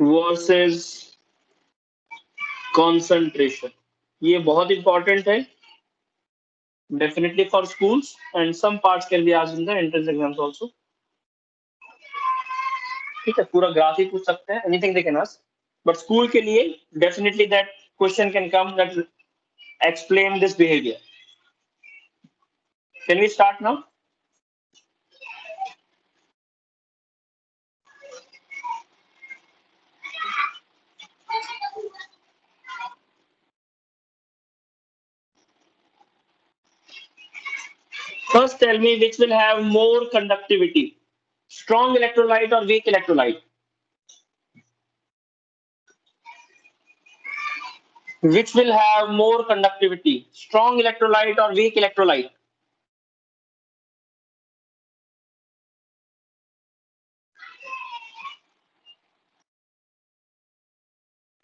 versus concentration. ये बहुत important है, definitely for schools, and some parts can be asked in the entrance exams also. ठीक है, पूरा graph ही पूछ सकते हैं, anything they can ask, but school के लिए definitely that question can come that explain this behavior. Can we start now? First, tell me which will have more conductivity, strong electrolyte or weak electrolyte? Which will have more conductivity, strong electrolyte or weak electrolyte?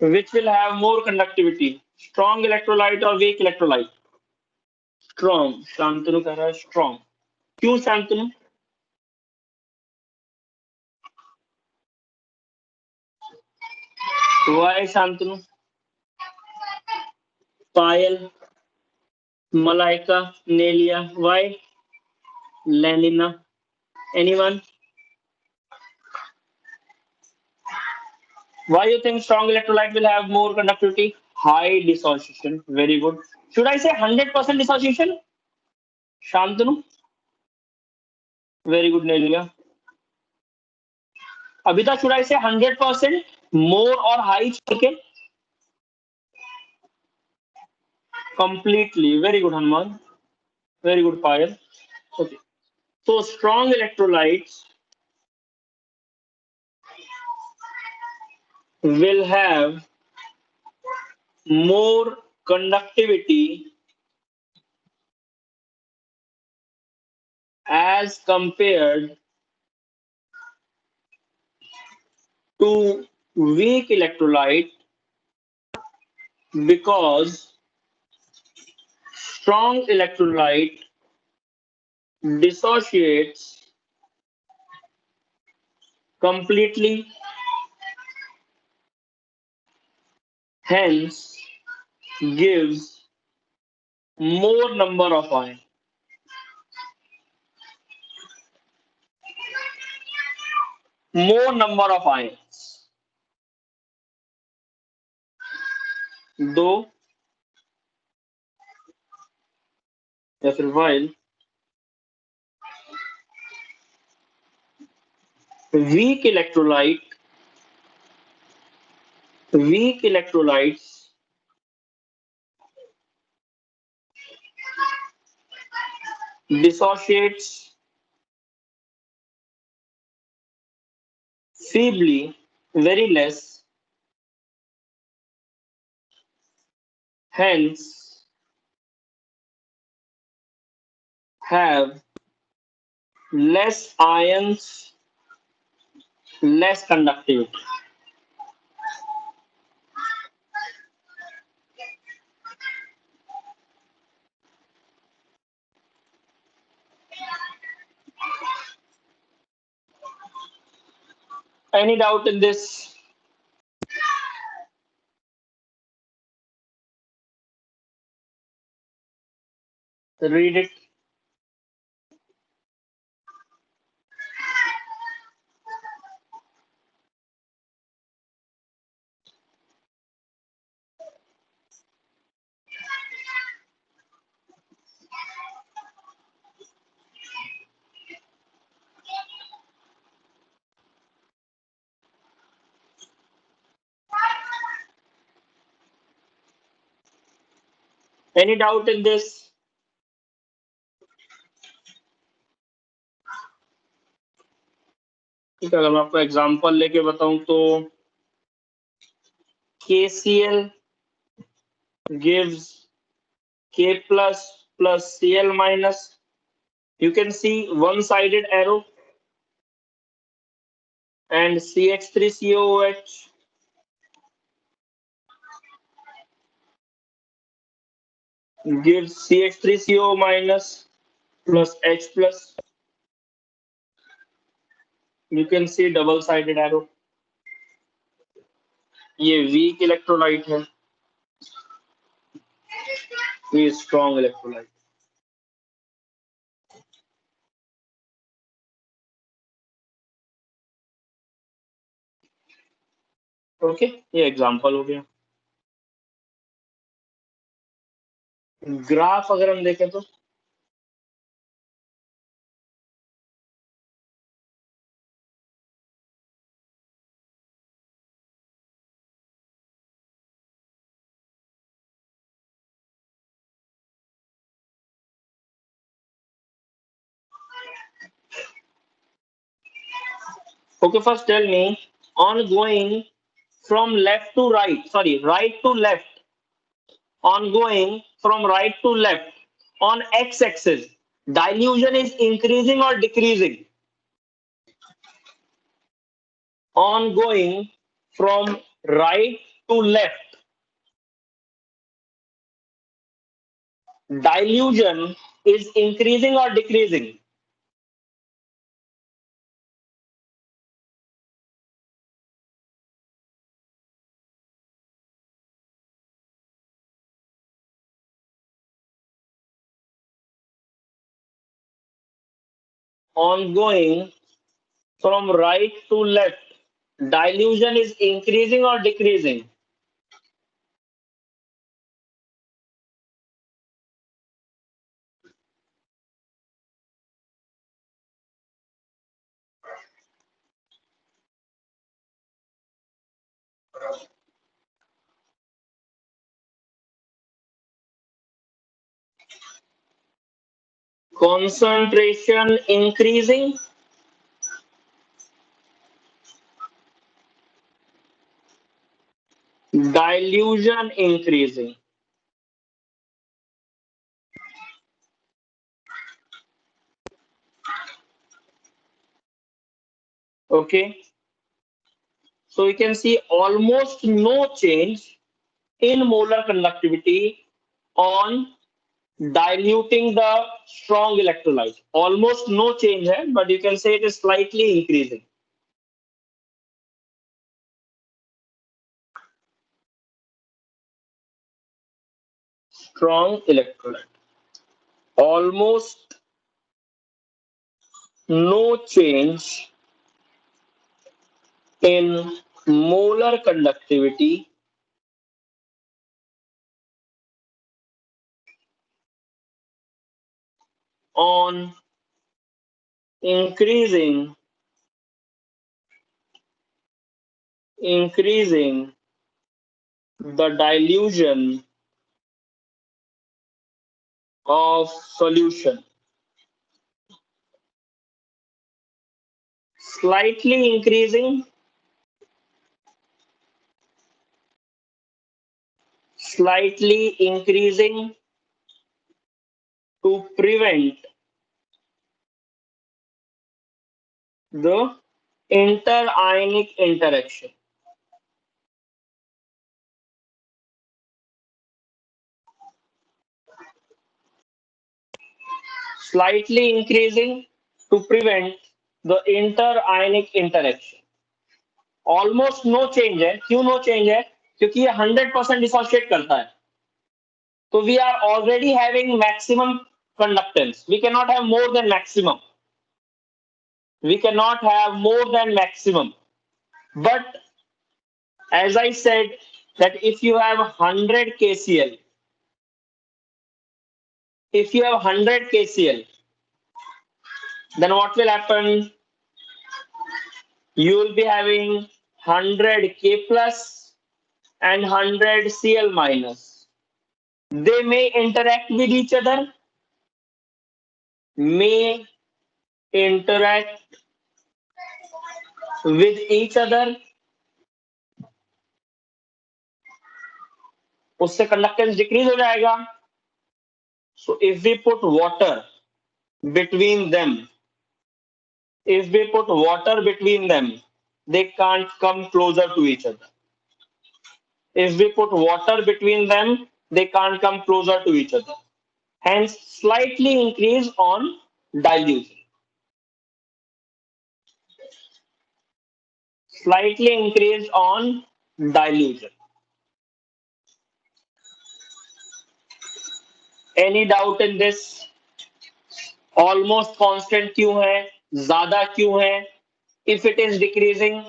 Which will have more conductivity, strong electrolyte or weak electrolyte? Strong. Shantanu कह रहा है strong. क्यों Shantanu? Why Shantanu? Payal, Malaika, Nelia. Why? Lenina. Anyone? Why you think strong electrolyte will have more conductivity? High dissociation. Very good. Should I say 100% dissociation? Shantanu? Very good, Nelia. Abhita, should I say 100% more or high chicken? Completely. Very good, Hanuman. Very good, Payal. Okay. So strong electrolytes will have more conductivity as compared to weak electrolyte because strong electrolyte dissociates completely, hence gives more number of ions. More number of ions. दो या फिर while weak electrolytes dissociates feebly, very less, hence have less ions, less conductivity. Any doubt in this? Read it. Any doubt in this? ठीक है, अगर मैं आपको example लेके बताऊं तो KCl gives K plus Cl minus. You can see one-sided arrow, and CH3COOH gives CH3CO minus plus H plus. You can see double-sided arrow. ये weak electrolyte है, ये strong electrolyte. ओके, ये एग्जांपल हो गया. Graph अगर हम देखें तो okay, first tell me, on going from left to right, sorry, right to left, on going from right to left on x-axis, dilution is increasing or decreasing? On going from right to left, dilution is increasing or decreasing? On going from right to left, dilution is increasing or decreasing? Concentration increasing, dilution increasing. Okay, so you can see almost no change in molar conductivity on diluting the strong electrolyte. Almost no change hai, but you can say it is slightly increasing. Strong electrolyte. Almost no change in molar conductivity on increasing the dilution of solution. Slightly increasing, to prevent the interionic interaction. Slightly increasing to prevent the interionic interaction. Almost no change है. क्यों no change है? क्योंकि ये 100% dissociate करता है. So we are already having maximum conductance. We cannot have more than maximum. But as I said, that if you have 100 KCl, then what will happen? You will be having 100 K plus and 100 Cl minus. They may interact with each other. May interact with each other. उससे conductance decrease हो जाएगा. So if we put water between them, they can't come closer to each other. If we put water between them, they can't come closer to each other. Hence, slightly increase on dilution. Slightly increase on dilution. Any doubt in this? Almost constant क्यों है? ज़्यादा क्यों है? If it is increasing,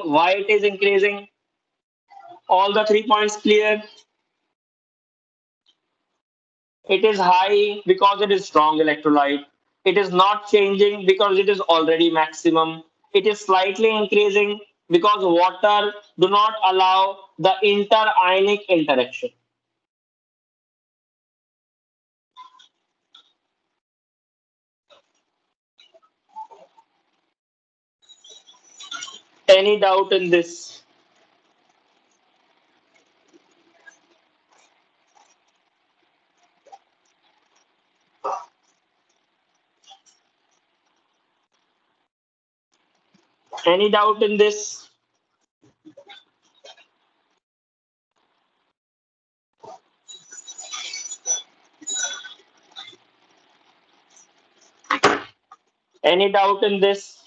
why it is increasing? All the 3 points clear? It is high because it is strong electrolyte. It is not changing because it is already maximum. It is slightly increasing because water do not allow the interionic interaction. Any doubt in this? Any doubt in this? Any doubt in this?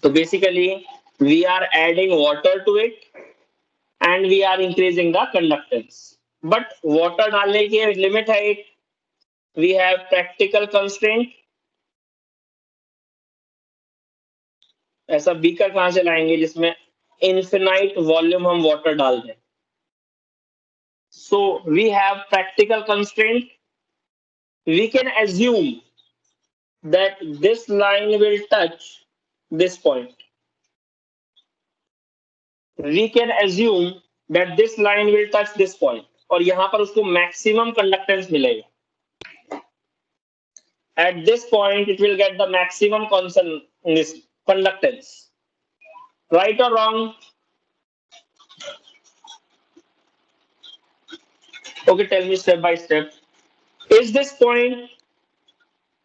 So basically, we are adding water to it and we are increasing the conductance. But water डालने की limit है एक. We have practical constraint. ऐसा beaker कहां से लाएंगे जिसमें infinite volume हम वाटर डाल दें. So we have practical constraint. We can assume that this line will touch this point. We can assume that this line will touch this point. और यहां पर उसको maximum conductance मिलेगा. At this point, it will get the maximum conductance. Right or wrong? Okay, tell me step by step. Is this point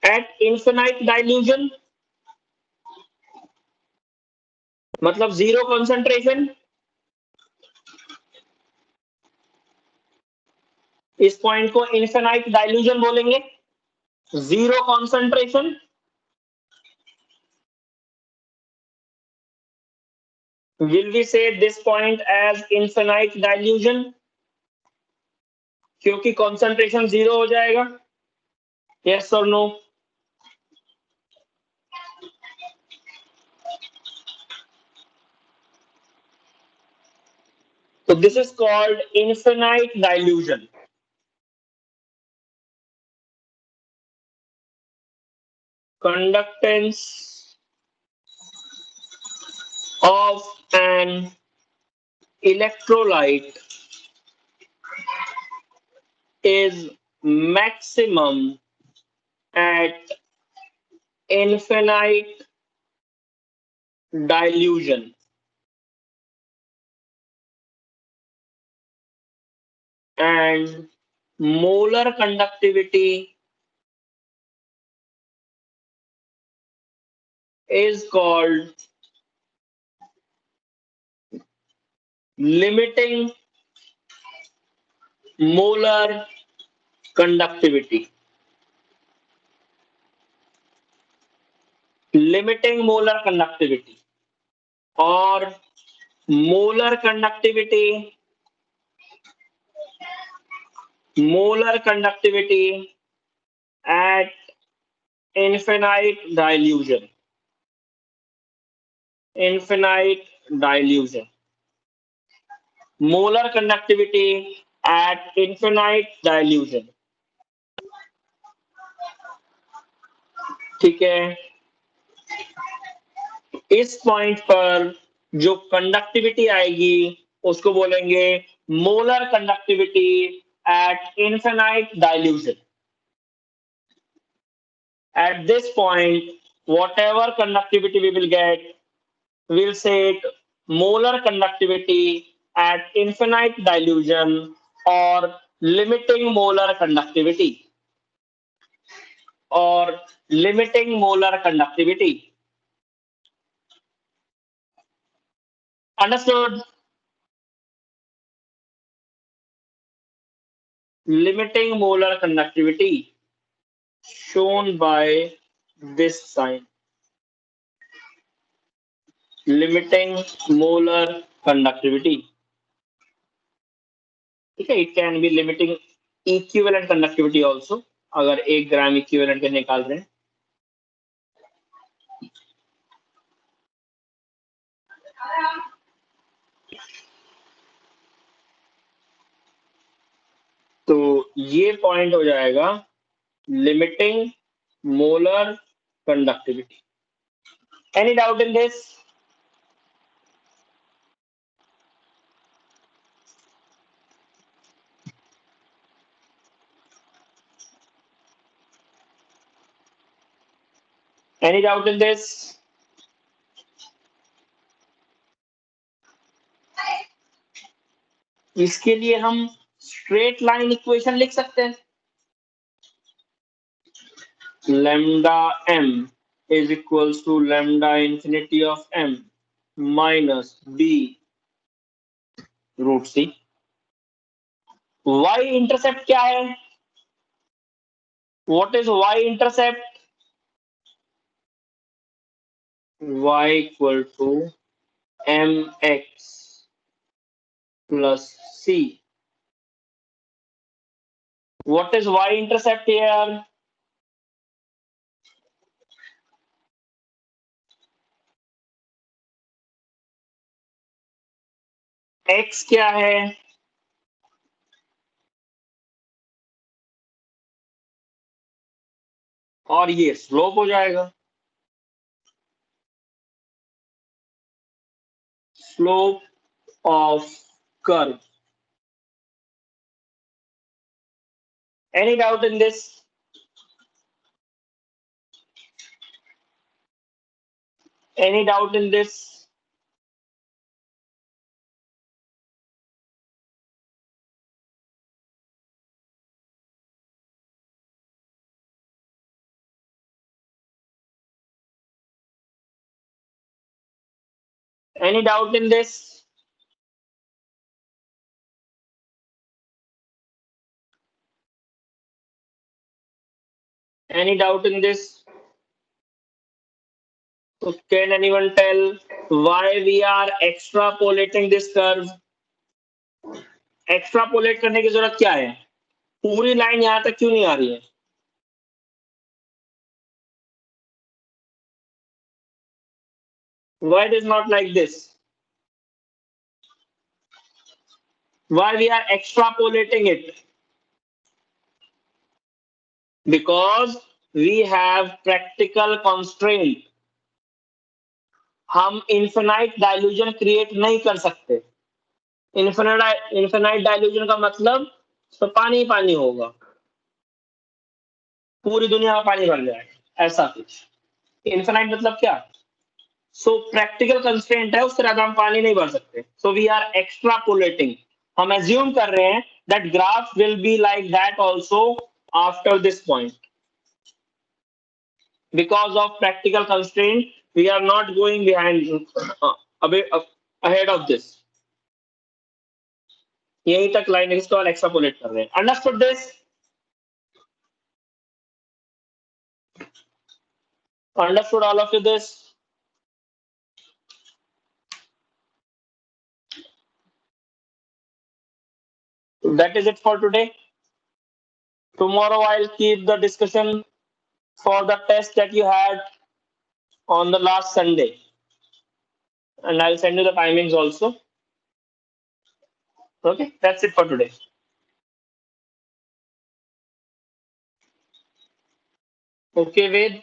at infinite dilution? मतलब zero concentration? इस point को infinite dilution बोलेंगे. Zero concentration? Will we say this point as infinite dilution? क्योंकि concentration zero हो जाएगा. Yes or no? So this is called infinite dilution. Conductance of an electrolyte is maximum at infinite dilution. And molar conductivity is called limiting molar conductivity. Limiting molar conductivity or molar conductivity at infinite dilution. Infinite dilution. Molar conductivity at infinite dilution. ठीक है, इस point पर जो conductivity आएगी उसको बोलेंगे molar conductivity eight infinite dilution. At this point, whatever conductivity we will get, we'll say it molar conductivity at infinite dilution or limiting molar conductivity or limiting molar conductivity. Understood? Limiting molar conductivity shown by this sign. Limiting molar conductivity. ठीक है, it can be limiting equivalent conductivity also, अगर 1 gram equivalent के निकाल रहे हैं. तो ये point हो जाएगा limiting molar conductivity. Any doubt in this? Any doubt in this? इसके लिए हम स्ट्रेट लाइन इक्वेशन लिख सकते हैं. Lambda m is equals to lambda infinity of m minus b root c. y intercept क्या है? What is y intercept? Y equal to mx plus c. What is y intercept here? x क्या है? और ये slope हो जाएगा. Slope of curve. Any doubt in this? Any doubt in this? Any doubt in this? Any doubt in this? So can anyone tell why we are extrapolating this curve? Extrapolate करने की जरूरत क्या है? पूरी line यहां तक क्यों नहीं आ रही है? Why it is not like this? Why we are extrapolating it? Because we have practical constraint. हम इन्फिनाइट डाइल्यूजन क्रिएट नहीं कर सकते. इन्फिनाइट डाइल्यूजन का मतलब तो पानी पानी होगा, पूरी दुनिया में पानी भर जाएगा, ऐसा कुछ. इन्फिनाइट मतलब क्या? सो प्रैक्टिकल कंस्ट्रेंट है, उससे ज्यादा हम पानी नहीं भर सकते. So we are extrapolating. हम एज्यूम कर रहे हैं that graph will be like that also after this point. Because of practical constraint, we are not going behind ahead of this. यहीं तक लाइन इसको और एक्सट्रापोलेट कर रहे हैं. Understood this? Understood all of you this? That is it for today. Tomorrow I'll keep the discussion for the test that you had on the last Sunday, and I'll send you the timings also. Okay, that's it for today. Okay, Ved.